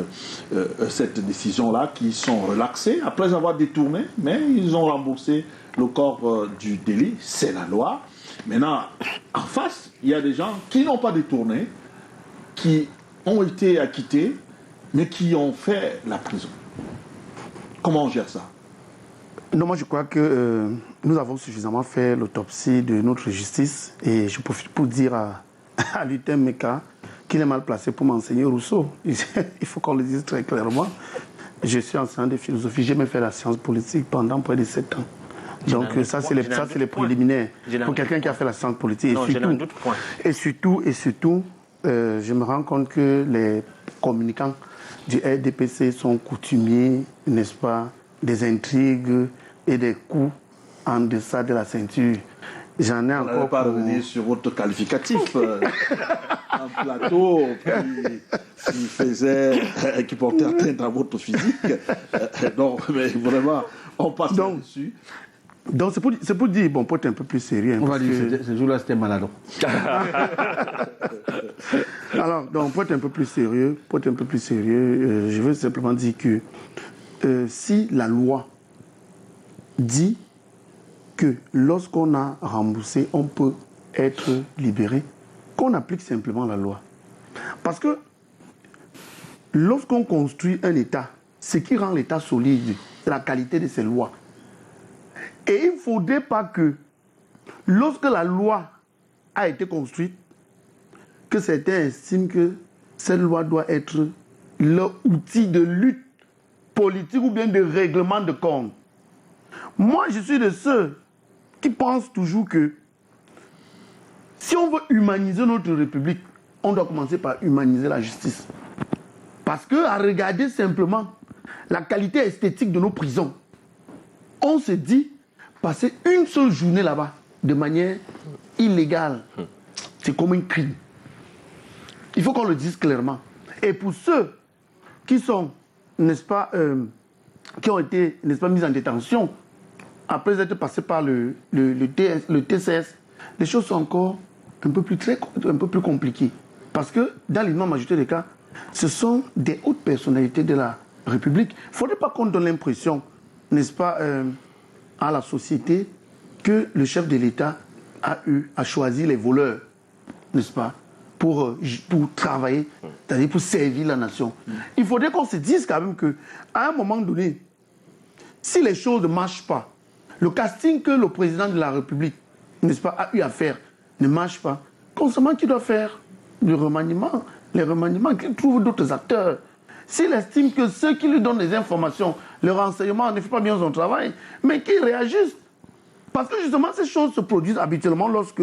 décision-là, qui sont relaxées après avoir détourné, mais ils ont remboursé le corps du délit. C'est la loi. Maintenant, en face, il y a des gens qui n'ont pas détourné, qui ont été acquittés, mais qui ont fait la prison. Comment on gère ça? Non, moi je crois que nous avons suffisamment fait l'autopsie de notre justice et je profite pour dire à l'UTM Meka qu'il est mal placé pour m'enseigner Rousseau. Il faut qu'on le dise très clairement. Je suis enseignant de philosophie, j'ai même fait la science politique pendant près de 7 ans. Donc ça c'est les préliminaires pour quelqu'un qui a fait la science politique. Non, et surtout, je me rends compte que les communicants du RDPC sont coutumiers, n'est-ce pas, des intrigues et des coups en deçà de la ceinture. J'en ai encore. On ne pas revenir sur votre qualificatif. Un plateau qui portait atteinte à votre physique. Donc, mais vraiment, on passe là-dessus. Donc c'est pour dire, bon, pour être un peu plus sérieux. On va dire que ce jour-là, c'était malade. Alors, donc, pour être un peu plus sérieux, je veux simplement dire que si la loi dit que lorsqu'on a remboursé, on peut être libéré, qu'on applique simplement la loi. Parce que lorsqu'on construit un État, ce qui rend l'État solide, c'est la qualité de ses lois. Et il ne faudrait pas que, lorsque la loi a été construite, que certains estiment que cette loi doit être leur outil de lutte politique ou bien de règlement de compte. Moi, je suis de ceux qui pensent toujours que Si on veut humaniser notre République, on doit commencer par humaniser la justice. Parce qu'à regarder simplement la qualité esthétique de nos prisons, on se dit, passer une seule journée là-bas, de manière illégale, c'est comme un crime. Il faut qu'on le dise clairement. Et pour ceux qui sont, n'est-ce pas, qui ont été, n'est-ce pas, mis en détention, après être passés par le TCS, les choses sont encore un peu plus compliquées. Parce que dans l'immense majorité des cas, ce sont des hautes personnalités de la République. Il ne faudrait pas qu'on donne l'impression, n'est-ce pas, à la société que le chef de l'État a choisi les voleurs, n'est-ce pas, pour travailler, c'est-à-dire pour servir la nation. Il faudrait qu'on se dise quand même qu'à un moment donné, si les choses ne marchent pas, le casting que le président de la République, n'est-ce pas, a eu à faire ne marche pas, constamment qu'il doit faire du remaniement, les remaniements, qu'il trouve d'autres acteurs. S'il estime que ceux qui lui donnent des informations, le renseignement ne fait pas bien son travail, mais qu'ils réagissent. Parce que justement, ces choses se produisent habituellement lorsque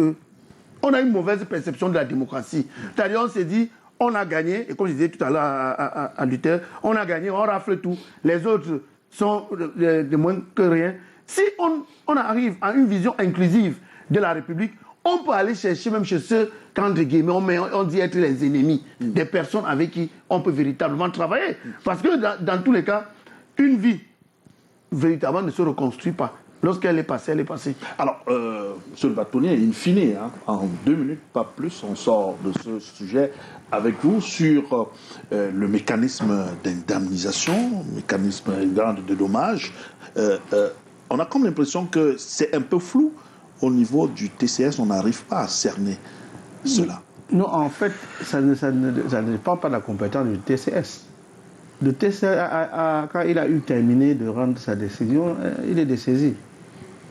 on a une mauvaise perception de la démocratie. C'est-à-dire, on s'est dit, on a gagné, et comme je disais tout à l'heure à Luther, on a gagné, on rafle tout, les autres sont de moins que rien. Si on arrive à une vision inclusive de la République, on peut aller chercher même chez ceux qu'entre guillemets on dit être les ennemis, des personnes avec qui on peut véritablement travailler. Parce que dans tous les cas, une vie véritablement ne se reconstruit pas. Lorsqu'elle est passée, elle est passée. Alors, monsieur le bâtonnier, in fine, en 2 minutes, pas plus, on sort de ce sujet avec vous sur le mécanisme d'indemnisation, mécanisme de dommages. On a comme l'impression que c'est un peu flou au niveau du TCS, on n'arrive pas à cerner cela. Non, en fait, ça ne dépend pas de la compétence du TCS. Le TCS, quand il a eu terminé de rendre sa décision, il est dessaisi.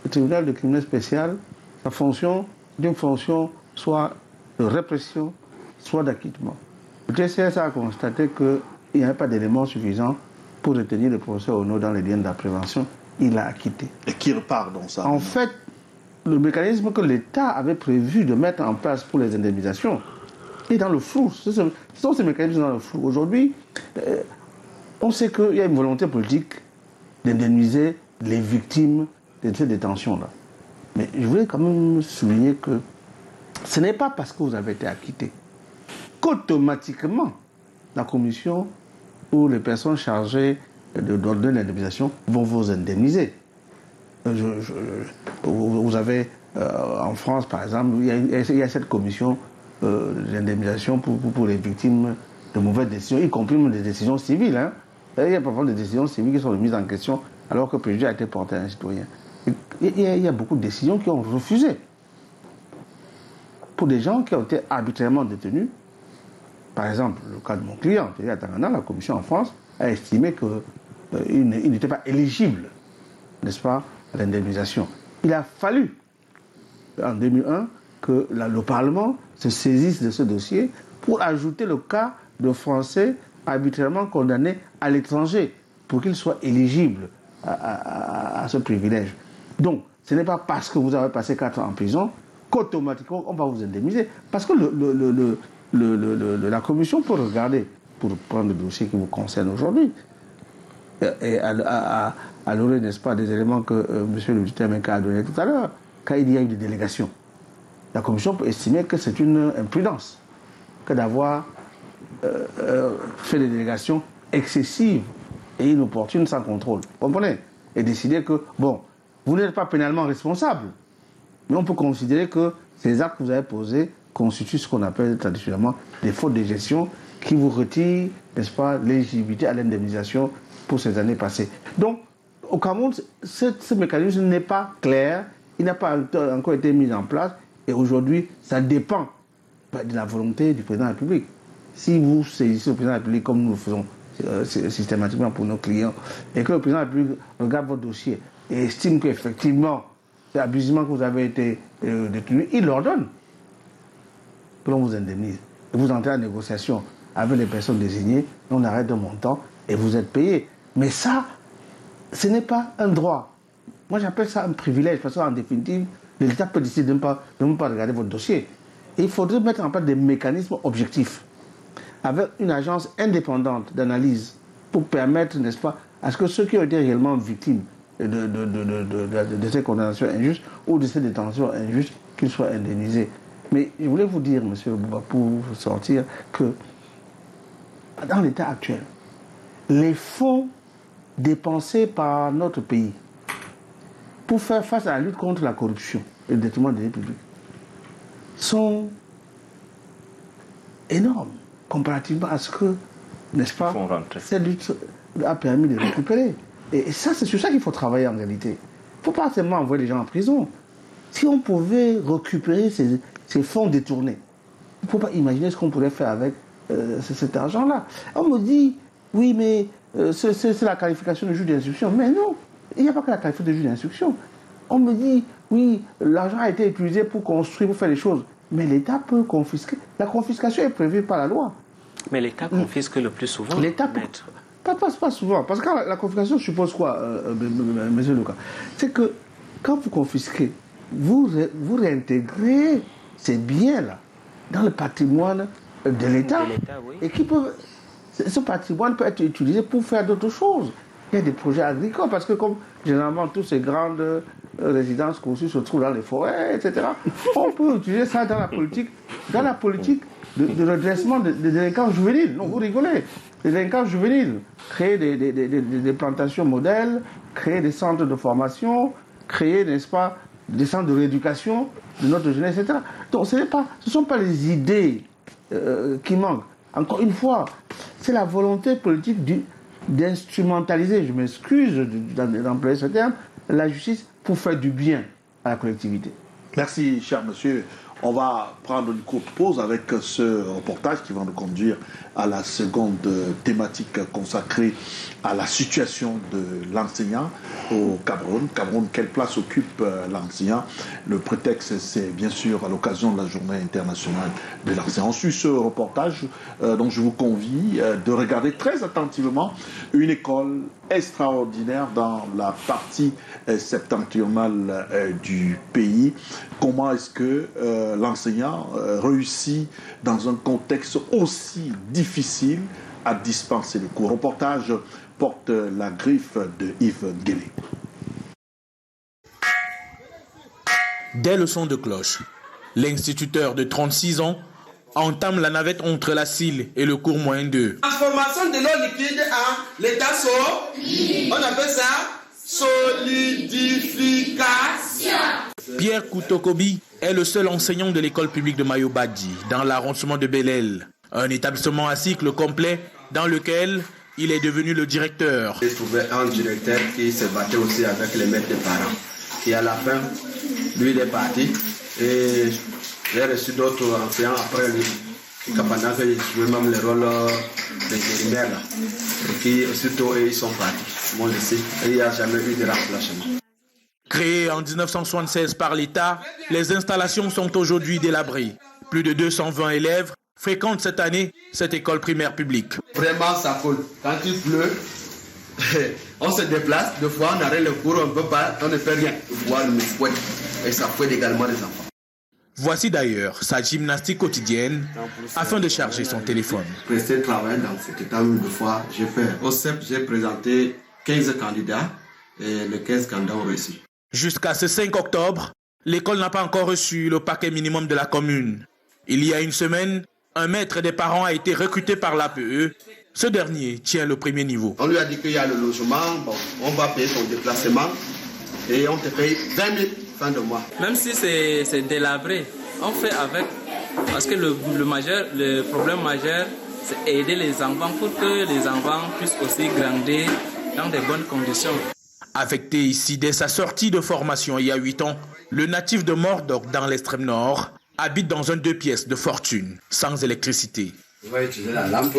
Le tribunal de criminel spécial, sa fonction, d'une fonction soit de répression, soit d'acquittement. Le TCS a constaté qu'il n'y avait pas d'éléments suffisants pour retenir le professeur Ono dans les liens de la prévention. Il l'a acquitté. Et qui repart dans ça? En fait, le mécanisme que l'État avait prévu de mettre en place pour les indemnisations est dans le flou. Ce sont ces mécanismes dans le flou. Aujourd'hui, on sait qu'il y a une volonté politique d'indemniser les victimes de ces détentions-là. Mais je voulais quand même souligner que ce n'est pas parce que vous avez été acquitté qu'automatiquement la commission ou les personnes chargées d'ordonner l'indemnisation vont vous indemniser. Vous avez en France, par exemple, il y a cette commission d'indemnisation pour les victimes de mauvaises décisions, y compris des décisions civiles. Hein. Il y a parfois des décisions civiles qui sont remises en question alors que le préjudice a été porté à un citoyen. Il y a beaucoup de décisions qui ont refusé. Pour des gens qui ont été arbitrairement détenus, par exemple, le cas de mon client, à Tangana, la commission en France a estimé qu'il n'était pas éligible, n'est-ce pas, à l'indemnisation. Il a fallu, en 2001, que le Parlement se saisisse de ce dossier pour ajouter le cas de Français arbitrairement condamnés à l'étranger pour qu'ils soient éligibles à ce privilège. Donc, ce n'est pas parce que vous avez passé 4 ans en prison qu'automatiquement on va vous indemniser. Parce que la commission peut regarder, pour prendre le dossier qui vous concerne aujourd'hui, et à l'oreille, n'est-ce pas, des éléments que M. le Dutermenka a donné tout à l'heure, quand il y a eu des délégations. La commission peut estimer que c'est une imprudence que d'avoir fait des délégations excessives et inopportunes sans contrôle. Vous comprenez? Et décider que, bon, vous n'êtes pas pénalement responsable, mais on peut considérer que ces actes que vous avez posés constituent ce qu'on appelle traditionnellement des fautes de gestion qui vous retirent, n'est-ce pas, l'éligibilité à l'indemnisation pour ces années passées. Donc, au Cameroun, ce mécanisme n'est pas clair, il n'a pas encore été mis en place, et aujourd'hui, ça dépend de la volonté du président de la République. Si vous saisissez le président de la République comme nous le faisons systématiquement pour nos clients, et que le président de la République regarde votre dossier et estime qu'effectivement, c'est abusivement que vous avez été détenu, il l'ordonne que l'on vous indemnise. Et vous entrez en négociation avec les personnes désignées, on arrête un montant et vous êtes payé. Mais ça, ce n'est pas un droit. Moi, j'appelle ça un privilège, parce qu'en définitive, l'État peut décider de ne pas regarder votre dossier. Et il faudrait mettre en place des mécanismes objectifs, avec une agence indépendante d'analyse, pour permettre, n'est-ce pas, à ce que ceux qui ont été réellement victimes de ces condamnations injustes ou de ces détentions injustes, qu'ils soient indemnisés. Mais je voulais vous dire, monsieur Bouba, pour sortir, que dans l'état actuel, les fonds dépensés par notre pays pour faire face à la lutte contre la corruption et le détournement des deniers publics sont énormes comparativement à ce que, n'est-ce pas, cette lutte a permis de récupérer. Et ça, c'est sur ça qu'il faut travailler en réalité. Il ne faut pas seulement envoyer les gens en prison. Si on pouvait récupérer ces fonds détournés, il ne faut pas imaginer ce qu'on pourrait faire avec cet argent-là. On me dit, oui, mais c'est la qualification de juge d'instruction. Mais non, il n'y a pas que la qualification de juge d'instruction. On me dit, oui, l'argent a été utilisé pour construire, pour faire des choses. Mais l'État peut confisquer. La confiscation est prévue par la loi. Mais l'État confisque le plus souvent. L'État passe pas souvent. Parce que la confiscation suppose quoi, monsieur Lucas? C'est que quand vous confisquez, vous réintégrez ces biens-là dans le patrimoine de l'État. Oui. Et ce patrimoine peut être utilisé pour faire d'autres choses. Il y a des projets agricoles, parce que comme généralement toutes ces grandes résidences conçues se trouvent dans les forêts, etc., on peut utiliser ça dans la politique de redressement des délinquants juvéniles. Non, vous rigolez. Les délinquants juvéniles, créer des plantations modèles, créer des centres de formation, créer, n'est-ce pas, des centres de rééducation de notre jeunesse, etc. Donc ce ne sont pas les idées qui manquent. Encore une fois, c'est la volonté politique d'instrumentaliser, je m'excuse d'employer ce terme, la justice pour faire du bien à la collectivité. Merci, cher monsieur. On va prendre une courte pause avec ce reportage qui va nous conduire à la seconde thématique consacrée à la situation de l'enseignant au Cameroun. Cameroun, quelle place occupe l'enseignant? Le prétexte, c'est bien sûr à l'occasion de la journée internationale de l'enseignant. Ensuite, ce reportage, dont je vous convie de regarder très attentivement une école extraordinaire dans la partie septentrionale du pays. Comment est-ce que l'enseignant réussit dans un contexte aussi difficile à dispenser le cours? Reportage porte la griffe de Yves Guélé. Dès le son de cloche, l'instituteur de 36 ans entame la navette entre la CIL et le cours moyen 2. Transformation de l'eau liquide en l'état solide. On appelle ça solidification. Pierre Koutokobi est le seul enseignant de l'école publique de Mayobadji, dans l'arrondissement de Bel-El. Un établissement à cycle complet dans lequel il est devenu le directeur. J'ai trouvé un directeur qui se battait aussi avec les maîtres des parents. Et à la fin, lui il est parti et j'ai reçu d'autres enseignants après lui. Pendant qu'ils jouaient même le rôle des intérimaires là. Et qui aussitôt ils sont partis. Ils m'ont laissé et il n'y a jamais eu de remplacement. Créées en 1976 par l'État, les installations sont aujourd'hui délabrées. Plus de 220 élèves fréquentent cette année cette école primaire publique. Vraiment, ça coule. Quand il pleut, on se déplace. Deux fois, on arrête le cours, on ne peut rien. Voir le fouet. Et ça fouette également les enfants. Voici d'ailleurs sa gymnastique quotidienne afin de charger son téléphone. Presté travail dans cet état une fois, j'ai fait. Au CEP, j'ai présenté 15 candidats et les 15 candidats ont réussi. Jusqu'à ce 5 octobre, l'école n'a pas encore reçu le paquet minimum de la commune. Il y a une semaine, un maître des parents a été recruté par l'APE. Ce dernier tient le premier niveau. On lui a dit qu'il y a le logement, bon, on va payer ton déplacement et on te paye 20 000 fin de mois. Même si c'est délabré, on fait avec. Parce que le problème majeur, c'est aider les enfants pour que les enfants puissent aussi grandir dans de bonnes conditions. Affecté ici dès sa sortie de formation il y a 8 ans, le natif de Mordok dans l'extrême nord habite dans un 2 pièces de fortune, sans électricité. On va utiliser la lampe.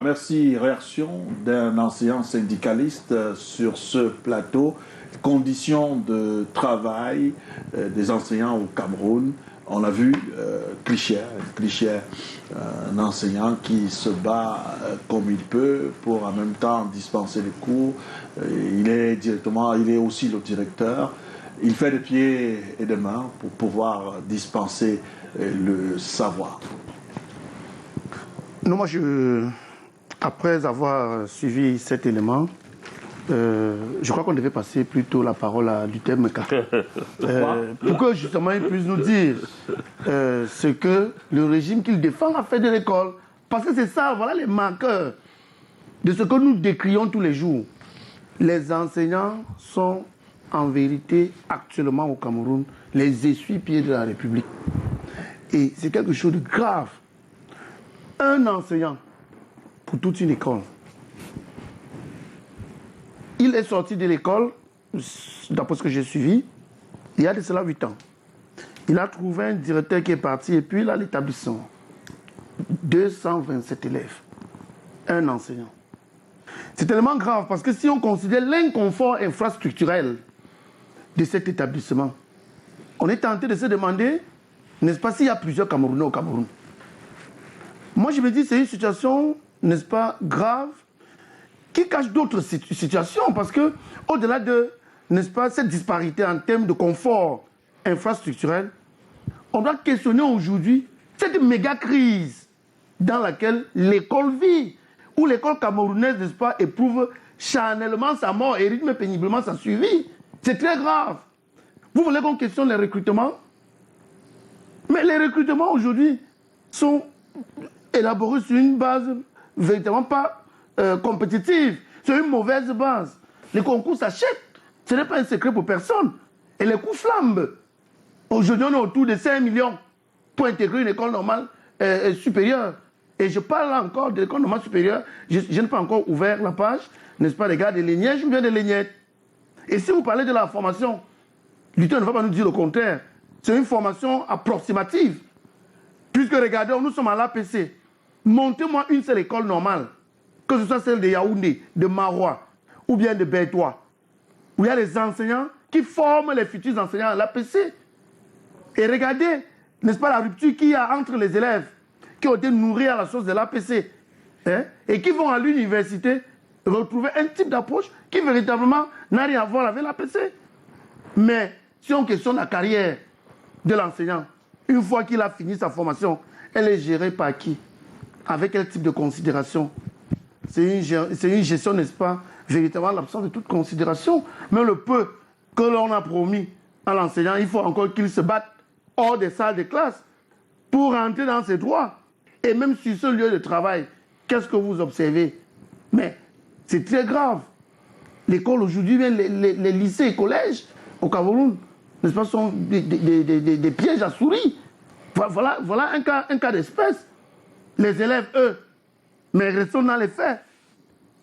Merci. Réaction d'un enseignant syndicaliste sur ce plateau. Conditions de travail des enseignants au Cameroun. On a vu Cliché, un enseignant qui se bat comme il peut pour en même temps dispenser les cours. Il est aussi le directeur. Il fait des pieds et des mains pour pouvoir dispenser le savoir. Non, moi, après avoir suivi cet élément, je crois qu'on devait passer plutôt la parole à Luther Meka. Pour que justement il puisse nous dire ce que le régime qu'il défend a fait de l'école. Parce que c'est ça, voilà les marqueurs de ce que nous décrions tous les jours. Les enseignants sont en vérité actuellement au Cameroun les essuie-pieds de la République. Et c'est quelque chose de grave. Un enseignant pour toute une école. Il est sorti de l'école, d'après ce que j'ai suivi, il y a de cela 8 ans. Il a trouvé un directeur qui est parti et puis il a l'établissement. 227 élèves. Un enseignant. C'est tellement grave parce que si on considère l'inconfort infrastructurel de cet établissement, on est tenté de se demander, n'est-ce pas, s'il y a plusieurs Camerounais au Cameroun. Moi, je me dis, c'est une situation, n'est-ce pas, grave, qui cache d'autres situations, parce que, au-delà de, n'est-ce pas, cette disparité en termes de confort infrastructurel, on doit questionner aujourd'hui cette méga crise dans laquelle l'école vit, où l'école camerounaise, n'est-ce pas, éprouve charnellement sa mort et rythme péniblement sa survie. C'est très grave. Vous voulez qu'on questionne les recrutements? Mais les recrutements aujourd'hui sont élaborés sur une base véritablement pas compétitive, sur une mauvaise base. Les concours s'achètent. Ce n'est pas un secret pour personne. Et les coûts flambent. Aujourd'hui, on est autour de 5 millions pour intégrer une école normale supérieure. Et je parle là encore de l'école normale supérieure. Je n'ai pas encore ouvert la page, n'est-ce pas, les gars, des Lignettes, je viens des Lignettes. Et si vous parlez de la formation, Luther ne va pas nous dire le contraire. C'est une formation approximative. Puisque regardez, nous sommes à l'APC. Montez-moi une seule école normale, que ce soit celle de Yaoundé, de Marois, ou bien de Bertois, où il y a des enseignants qui forment les futurs enseignants à l'APC. Et regardez, n'est-ce pas, la rupture qu'il y a entre les élèves qui ont été nourris à la sauce de l'APC, hein, et qui vont à l'université retrouver un type d'approche qui véritablement n'a rien à voir avec l'APC. Mais si on questionne la carrière de l'enseignant, une fois qu'il a fini sa formation, elle est gérée par qui? Avec quel type de considération? C'est une gestion, n'est-ce pas, véritablement l'absence de toute considération. Mais le peu que l'on a promis à l'enseignant, il faut encore qu'il se batte hors des salles de classe pour rentrer dans ses droits. Et même sur ce lieu de travail, qu'est-ce que vous observez? Mais c'est très grave. L'école aujourd'hui, les lycées et collèges au Cameroun, n'est-ce pas, sont des pièges à souris. Voilà un cas d'espèce. Les élèves, eux, mais restons dans les faits,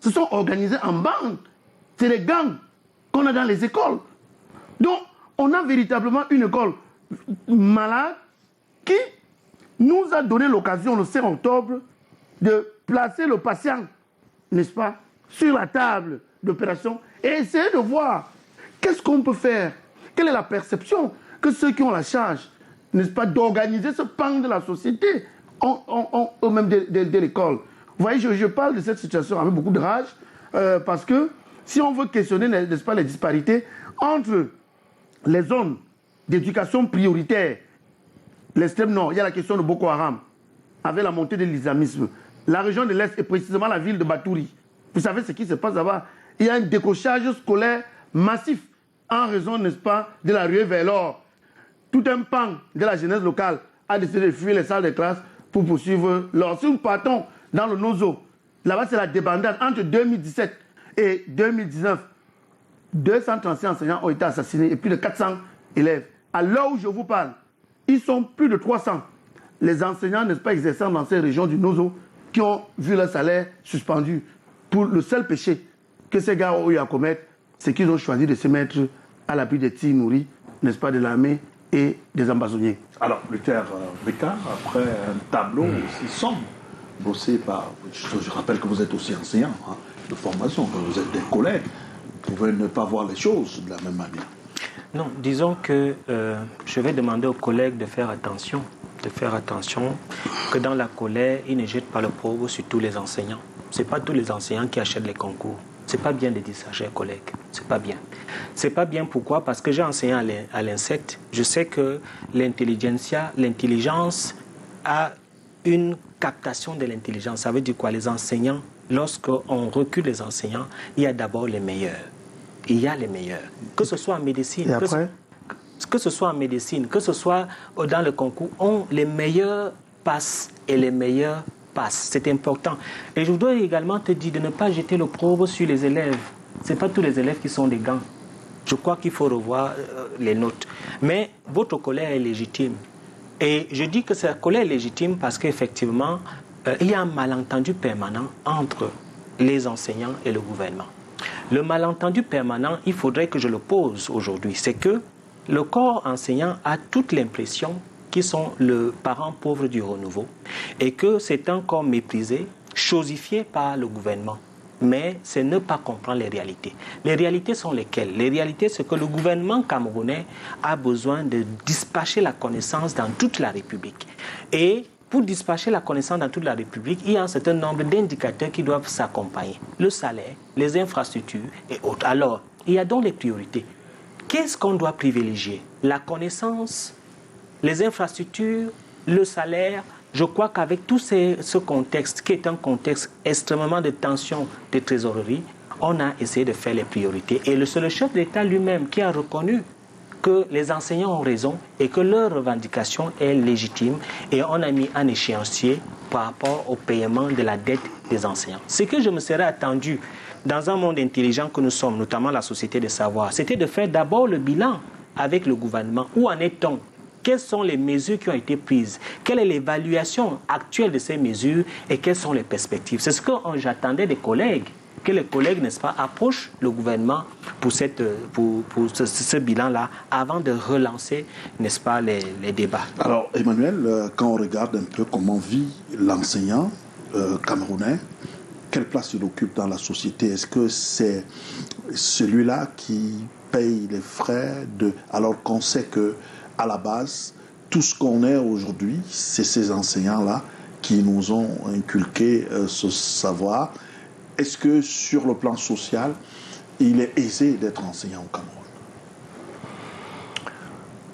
se sont organisés en bande. C'est les gangs qu'on a dans les écoles. Donc, on a véritablement une école malade qui nous a donné l'occasion, le 5 octobre, de placer le patient, n'est-ce pas, sur la table d'opération et essayer de voir qu'est-ce qu'on peut faire. Quelle est la perception que ceux qui ont la charge, n'est-ce pas, d'organiser ce pan de la société eux-mêmes de l'école. Vous voyez, je parle de cette situation avec beaucoup de rage, parce que si on veut questionner, n'est-ce pas, les disparités entre les zones d'éducation prioritaire, l'extrême nord, il y a la question de Boko Haram, avec la montée de l'islamisme. La région de l'Est, et précisément la ville de Batouri. Vous savez ce qui se passe là-bas? Il y a un décrochage scolaire massif en raison, n'est-ce pas, de la ruée vers l'or. Tout un pan de la jeunesse locale a décidé de fuir les salles de classe pour poursuivre l'or. Si nous partons dans le Nozo, là-bas c'est la débandade entre 2017 et 2019. 236 enseignants ont été assassinés et plus de 400 élèves. À l'heure où je vous parle, ils sont plus de 300. Les enseignants, n'est-ce pas, exerçant dans ces régions du Nozo, qui ont vu leur salaire suspendu pour le seul péché que ces gars ont eu à commettre, c'est qu'ils ont choisi de se mettre à l'abri des tirs nourris, n'est-ce pas, de l'armée et des ambassonniers. Alors, Luther Meka, après un tableau aussi sombre, bossé par... Je rappelle que vous êtes aussi enseignant de formation, que vous êtes des collègues, vous pouvez ne pas voir les choses de la même manière. Non, disons que je vais demander aux collègues de faire attention, que dans la colère, ils ne jettent pas le pauvre sur tous les enseignants. Ce n'est pas tous les enseignants qui achètent les concours. C'est pas bien de dire ça, chers collègues. C'est pas bien. C'est pas bien, pourquoi? Parce que j'ai enseigné à l'INSET. Je sais que l'intelligence a une captation de l'intelligence. Ça veut dire quoi? Les enseignants, lorsqu'on recule les enseignants, il y a d'abord les meilleurs. Il y a les meilleurs. Que ce soit en médecine, que ce soit en médecine, que ce soit dans le concours, les meilleurs passent et les meilleurs passent. C'est important. Et je voudrais également te dire de ne pas jeter l'opprobre sur les élèves. Ce n'est pas tous les élèves qui sont des gants. Je crois qu'il faut revoir les notes. Mais votre colère est légitime. Et je dis que cette colère est légitime parce qu'effectivement, il y a un malentendu permanent entre les enseignants et le gouvernement. Le malentendu permanent, il faudrait que je le pose aujourd'hui. C'est que le corps enseignant a toute l'impression qu'ils sont le parent pauvre du renouveau et que c'est un corps méprisé, chosifié par le gouvernement. Mais c'est ne pas comprendre les réalités. Les réalités sont lesquelles? Les réalités, c'est que le gouvernement camerounais a besoin de dispatcher la connaissance dans toute la République. Et pour dispatcher la connaissance dans toute la République, il y a un certain nombre d'indicateurs qui doivent s'accompagner. Le salaire, les infrastructures et autres. Alors, il y a donc les priorités. Qu'est-ce qu'on doit privilégier? La connaissance, les infrastructures, le salaire. Je crois qu'avec tout ce contexte, qui est un contexte extrêmement de tension de trésorerie, on a essayé de faire les priorités. Et c'est le chef d'État lui-même qui a reconnu que les enseignants ont raison et que leur revendication est légitime. Et on a mis un échéancier par rapport au paiement de la dette des enseignants. Ce que je me serais attendu dans un monde intelligent que nous sommes, notamment la société des savoirs, c'était de faire d'abord le bilan avec le gouvernement. Où en est-on? Quelles sont les mesures qui ont été prises? Quelle est l'évaluation actuelle de ces mesures et quelles sont les perspectives? C'est ce que j'attendais des collègues, que les collègues, n'est-ce pas, approchent le gouvernement pour ce bilan-là avant de relancer, n'est-ce pas, les débats. Alors, Emmanuel, quand on regarde un peu comment vit l'enseignant camerounais, quelle place il occupe dans la société? Est-ce que c'est celui-là qui paye les frais alors qu'on sait que à la base, tout ce qu'on est aujourd'hui, c'est ces enseignants-là qui nous ont inculqué ce savoir. Est-ce que sur le plan social, il est aisé d'être enseignant au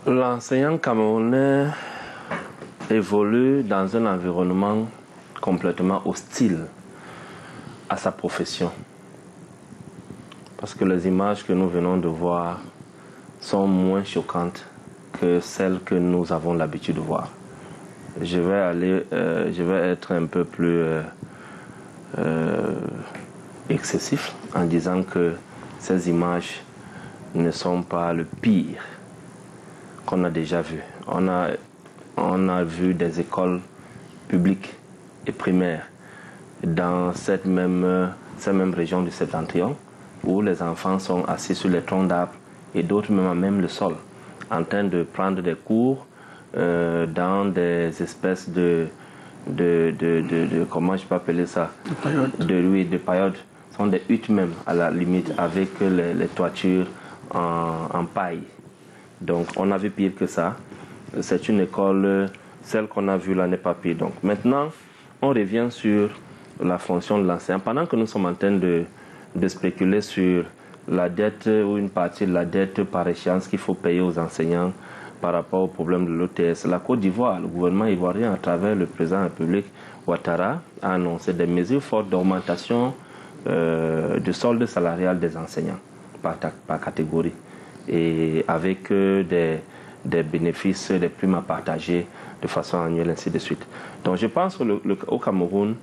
Cameroun? L'enseignant camerounais évolue dans un environnement complètement hostile à sa profession. Parce que les images que nous venons de voir sont moins choquantes que celles que nous avons l'habitude de voir. Je vais être un peu plus excessif en disant que ces images ne sont pas le pire qu'on a déjà vu. On a vu des écoles publiques et primaires dans cette même région du Septentrion où les enfants sont assis sur les troncs d'arbres et d'autres même le sol, en train de prendre des cours dans des espèces de comment je peux appeler ça, de paillotes. Ce sont des huttes même à la limite avec les toitures en paille. Donc on a vu pire que ça. C'est une école, celle qu'on a vue là n'est pas pire. Donc maintenant on revient sur la fonction de l'enseignant. Pendant que nous sommes en train de spéculer sur la dette ou une partie de la dette par échéance qu'il faut payer aux enseignants par rapport au problème de l'OTS. La Côte d'Ivoire, le gouvernement ivoirien, à travers le président de la République, Ouattara, a annoncé des mesures fortes d'augmentation de solde salarial des enseignants par catégorie et avec des bénéfices, des primes à partager de façon annuelle, ainsi de suite. Donc je pense qu'au Cameroun,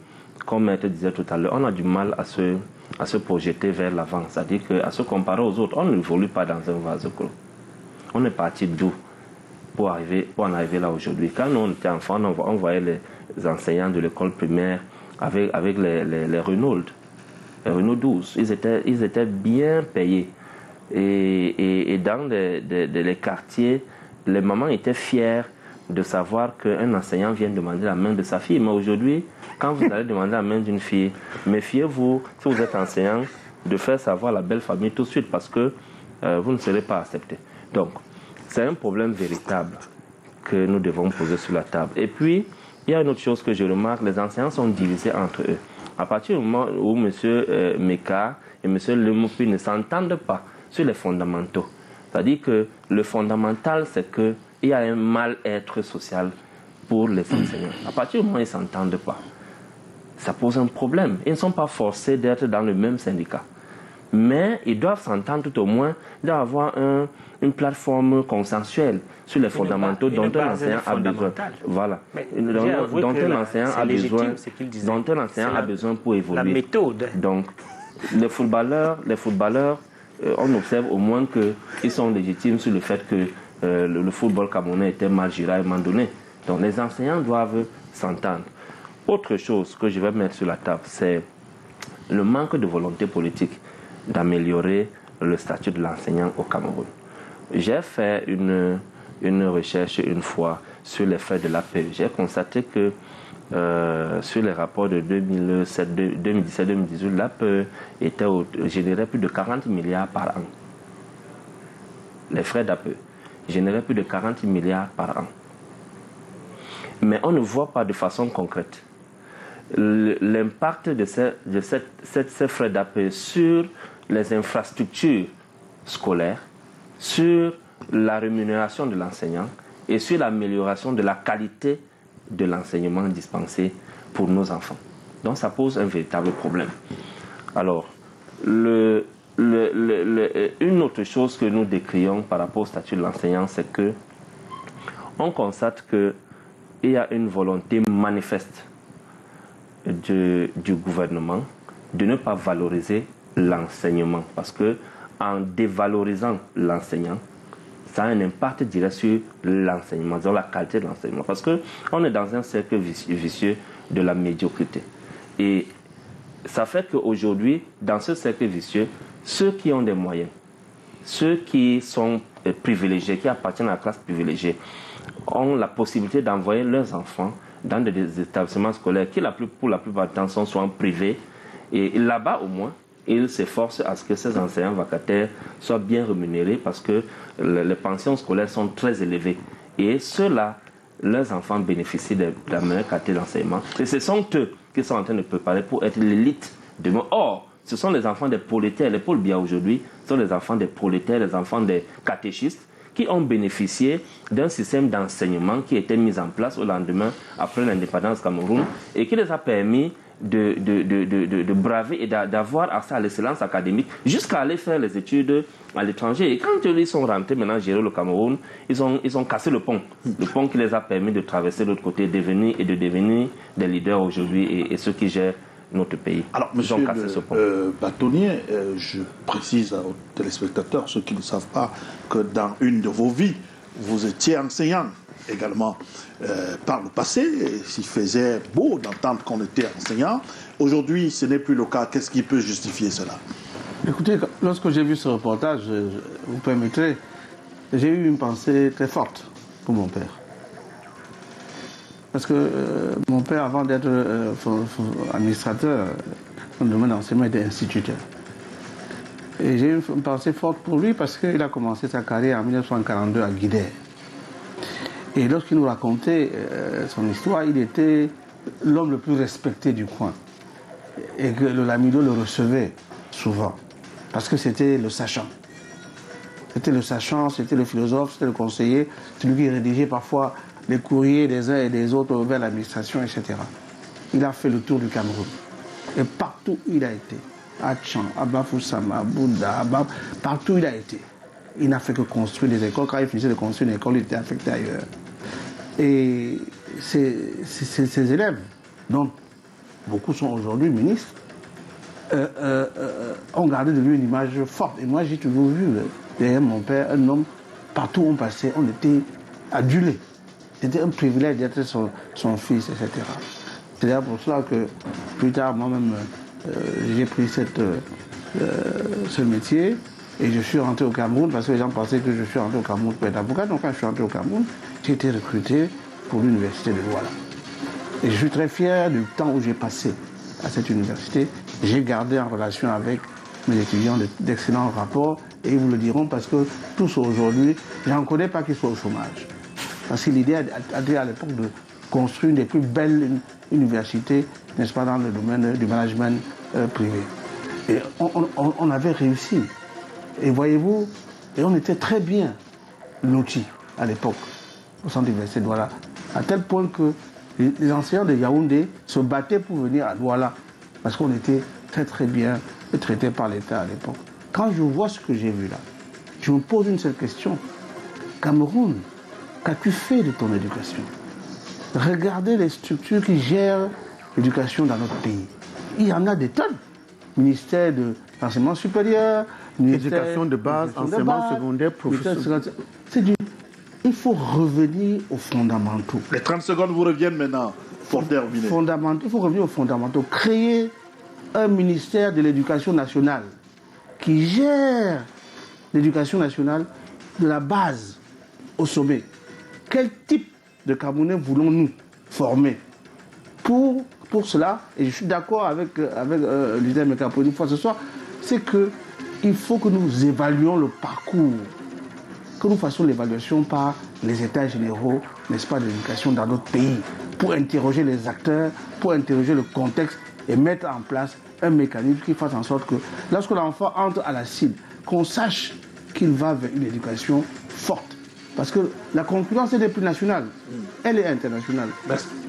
comme Maître disait tout à l'heure, on a du mal à se projeter vers l'avant, c'est-à-dire qu'à se comparer aux autres, on ne évolue pas dans un vase clos. On est parti d'où pour en arriver là aujourd'hui. Quand nous on était enfants, on voyait les enseignants de l'école primaire avec les Renault, les Renault 12. Ils étaient bien payés. Et dans les quartiers, les mamans étaient fières de savoir qu'un enseignant vient demander la main de sa fille. Mais aujourd'hui, quand vous allez demander la main d'une fille, méfiez-vous, si vous êtes enseignant, de faire savoir la belle famille tout de suite parce que vous ne serez pas accepté. Donc, c'est un problème véritable que nous devons poser sur la table. Et puis, il y a une autre chose que je remarque, les enseignants sont divisés entre eux. À partir du moment où M. Meka et M. Lemoupi ne s'entendent pas sur les fondamentaux, c'est-à-dire que le fondamental, c'est qu'il y a un mal-être social pour les enseignants. À partir du moment où ils ne s'entendent pas, ça pose un problème. Ils ne sont pas forcés d'être dans le même syndicat. Mais ils doivent s'entendre tout au moins, d'avoir une plateforme consensuelle sur les fondamentaux dont un enseignant a besoin. Voilà. Dont un enseignant a besoin pour évoluer. La méthode. Donc, les footballeurs, on observe au moins qu'ils sont légitimes sur le fait que le football camerounais était mal géré à un moment donné. Donc, les enseignants doivent s'entendre. Autre chose que je vais mettre sur la table, c'est le manque de volonté politique d'améliorer le statut de l'enseignant au Cameroun. J'ai fait une recherche une fois sur les frais de l'APE. J'ai constaté que sur les rapports de 2017-2018, l'APE générait plus de 40 milliards par an. Les frais d'APE généraient plus de 40 milliards par an. Mais on ne voit pas de façon concrète l'impact de ces frais d'APE sur les infrastructures scolaires, sur la rémunération de l'enseignant et sur l'amélioration de la qualité de l'enseignement dispensé pour nos enfants. Donc ça pose un véritable problème. Alors, une autre chose que nous décrions par rapport au statut de l'enseignant, c'est que on constate qu'il y a une volonté manifeste du gouvernement de ne pas valoriser l'enseignement, parce que en dévalorisant l'enseignant, ça a un impact direct sur l'enseignement, sur la qualité de l'enseignement, parce qu'on est dans un cercle vicieux de la médiocrité. Et ça fait qu'aujourd'hui, dans ce cercle vicieux, ceux qui ont des moyens, ceux qui sont privilégiés, qui appartiennent à la classe privilégiée, ont la possibilité d'envoyer leurs enfants dans des établissements scolaires qui, pour la plupart du temps, sont souvent privés. Et là-bas, au moins, ils s'efforcent à ce que ces enseignants vacataires soient bien rémunérés, parce que les pensions scolaires sont très élevées. Et ceux-là, leurs enfants bénéficient de la meilleure qualité d'enseignement. Et ce sont eux qui sont en train de préparer pour être l'élite demain. Or, ce sont les enfants des prolétaires. Les Paul Biya aujourd'hui sont les enfants des prolétaires, les enfants des catéchistes, qui ont bénéficié d'un système d'enseignement qui était mis en place au lendemain, après l'indépendance du Cameroun, et qui les a permis de braver et d'avoir accès à l'excellence académique jusqu'à aller faire les études à l'étranger. Et quand ils sont rentrés maintenant gérer le Cameroun, ils ont cassé le pont qui les a permis de traverser l'autre côté, de devenir des leaders aujourd'hui et ceux qui gèrent notre pays. Alors, monsieur le bâtonnier, je précise aux téléspectateurs, ceux qui ne savent pas, que dans une de vos vies, vous étiez enseignant également par le passé. Il faisait beau d'entendre qu'on était enseignant. Aujourd'hui, ce n'est plus le cas. Qu'est-ce qui peut justifier cela? Écoutez, lorsque j'ai vu ce reportage, vous permettrez, j'ai eu une pensée très forte pour mon père. Parce que mon père, avant d'être administrateur, dans le domaine d'enseignement, était instituteur. Et j'ai eu une pensée forte pour lui parce qu'il a commencé sa carrière en 1942 à Guidère. Et lorsqu'il nous racontait son histoire, il était l'homme le plus respecté du coin. Et que le Lamido le recevait souvent. Parce que c'était le sachant. C'était le sachant, c'était le philosophe, c'était le conseiller, celui qui rédigeait parfois les courriers des uns et des autres vers l'administration, etc. Il a fait le tour du Cameroun. Et partout où il a été, à Tchan, à Bafoussam, à Bouddha, partout où il a été, il n'a fait que construire des écoles. Quand il finissait de construire une école, il était affecté ailleurs. Et ces élèves, dont beaucoup sont aujourd'hui ministres, ont gardé de lui une image forte. Et moi, j'ai toujours vu derrière mon père un homme, partout où on passait, on était adulés. C'était un privilège d'être son fils, etc. C'est d'ailleurs pour cela que plus tard, moi-même, j'ai pris ce métier et je suis rentré au Cameroun parce que les gens pensaient que je suis rentré au Cameroun pour être avocat. Donc quand je suis rentré au Cameroun, j'ai été recruté pour l'université de Douala. Et je suis très fier du temps où j'ai passé à cette université. J'ai gardé en relation avec mes étudiants d'excellents rapports et ils vous le diront parce que tous aujourd'hui, j'en connais pas qui soient au chômage. Parce que l'idée a été à l'époque de construire une des plus belles universités, n'est-ce pas, dans le domaine du management privé. Et on avait réussi. Et voyez-vous, et on était très bien lotis à l'époque, au centre d'université de Douala, à tel point que les enseignants de Yaoundé se battaient pour venir à Douala, parce qu'on était très très bien traités par l'État à l'époque. Quand je vois ce que j'ai vu là, je me pose une seule question. Cameroun, qu'as-tu fait de ton éducation? Regardez les structures qui gèrent l'éducation dans notre pays. Il y en a des tonnes. Ministère de l'enseignement supérieur, éducation de base, enseignement secondaire, professionnel. Il faut revenir aux fondamentaux. Les 30 secondes vous reviennent maintenant pour terminer. Il faut revenir aux fondamentaux. Créer un ministère de l'éducation nationale qui gère l'éducation nationale de la base au sommet. Quel type de Camerounais voulons-nous former pour cela, et je suis d'accord avec l'idée de Mekaponi une fois ce soir, c'est qu'il faut que nous évaluons le parcours, que nous fassions l'évaluation par les états généraux, n'est-ce pas, de l'éducation dans notre pays, pour interroger les acteurs, pour interroger le contexte et mettre en place un mécanisme qui fasse en sorte que lorsque l'enfant entre à la cible, qu'on sache qu'il va vers une éducation forte. Parce que la concurrence n'est plus nationale, elle est internationale.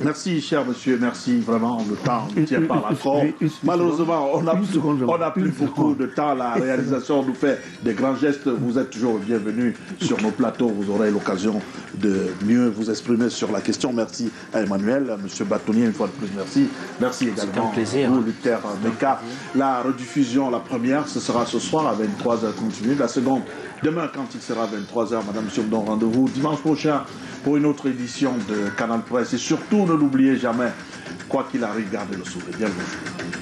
Merci, cher monsieur, merci vraiment. Le temps ne tient pas l'accord. Malheureusement, on n'a plus beaucoup de temps. La réalisation nous fait des grands gestes. Vous êtes toujours bienvenus sur nos plateaux. Vous aurez l'occasion de mieux vous exprimer sur la question. Merci à Emmanuel, à monsieur Batonier, une fois de plus, merci. Merci également à vous, Luther Meka. La rediffusion, la première, ce sera ce soir à 23h30. La seconde, demain, quand il sera 23h, madame, monsieur, donc rendez-vous dimanche prochain pour une autre édition de Canal Presse. Et surtout, ne l'oubliez jamais, quoi qu'il arrive, gardez le sourire. Bien le bonjour.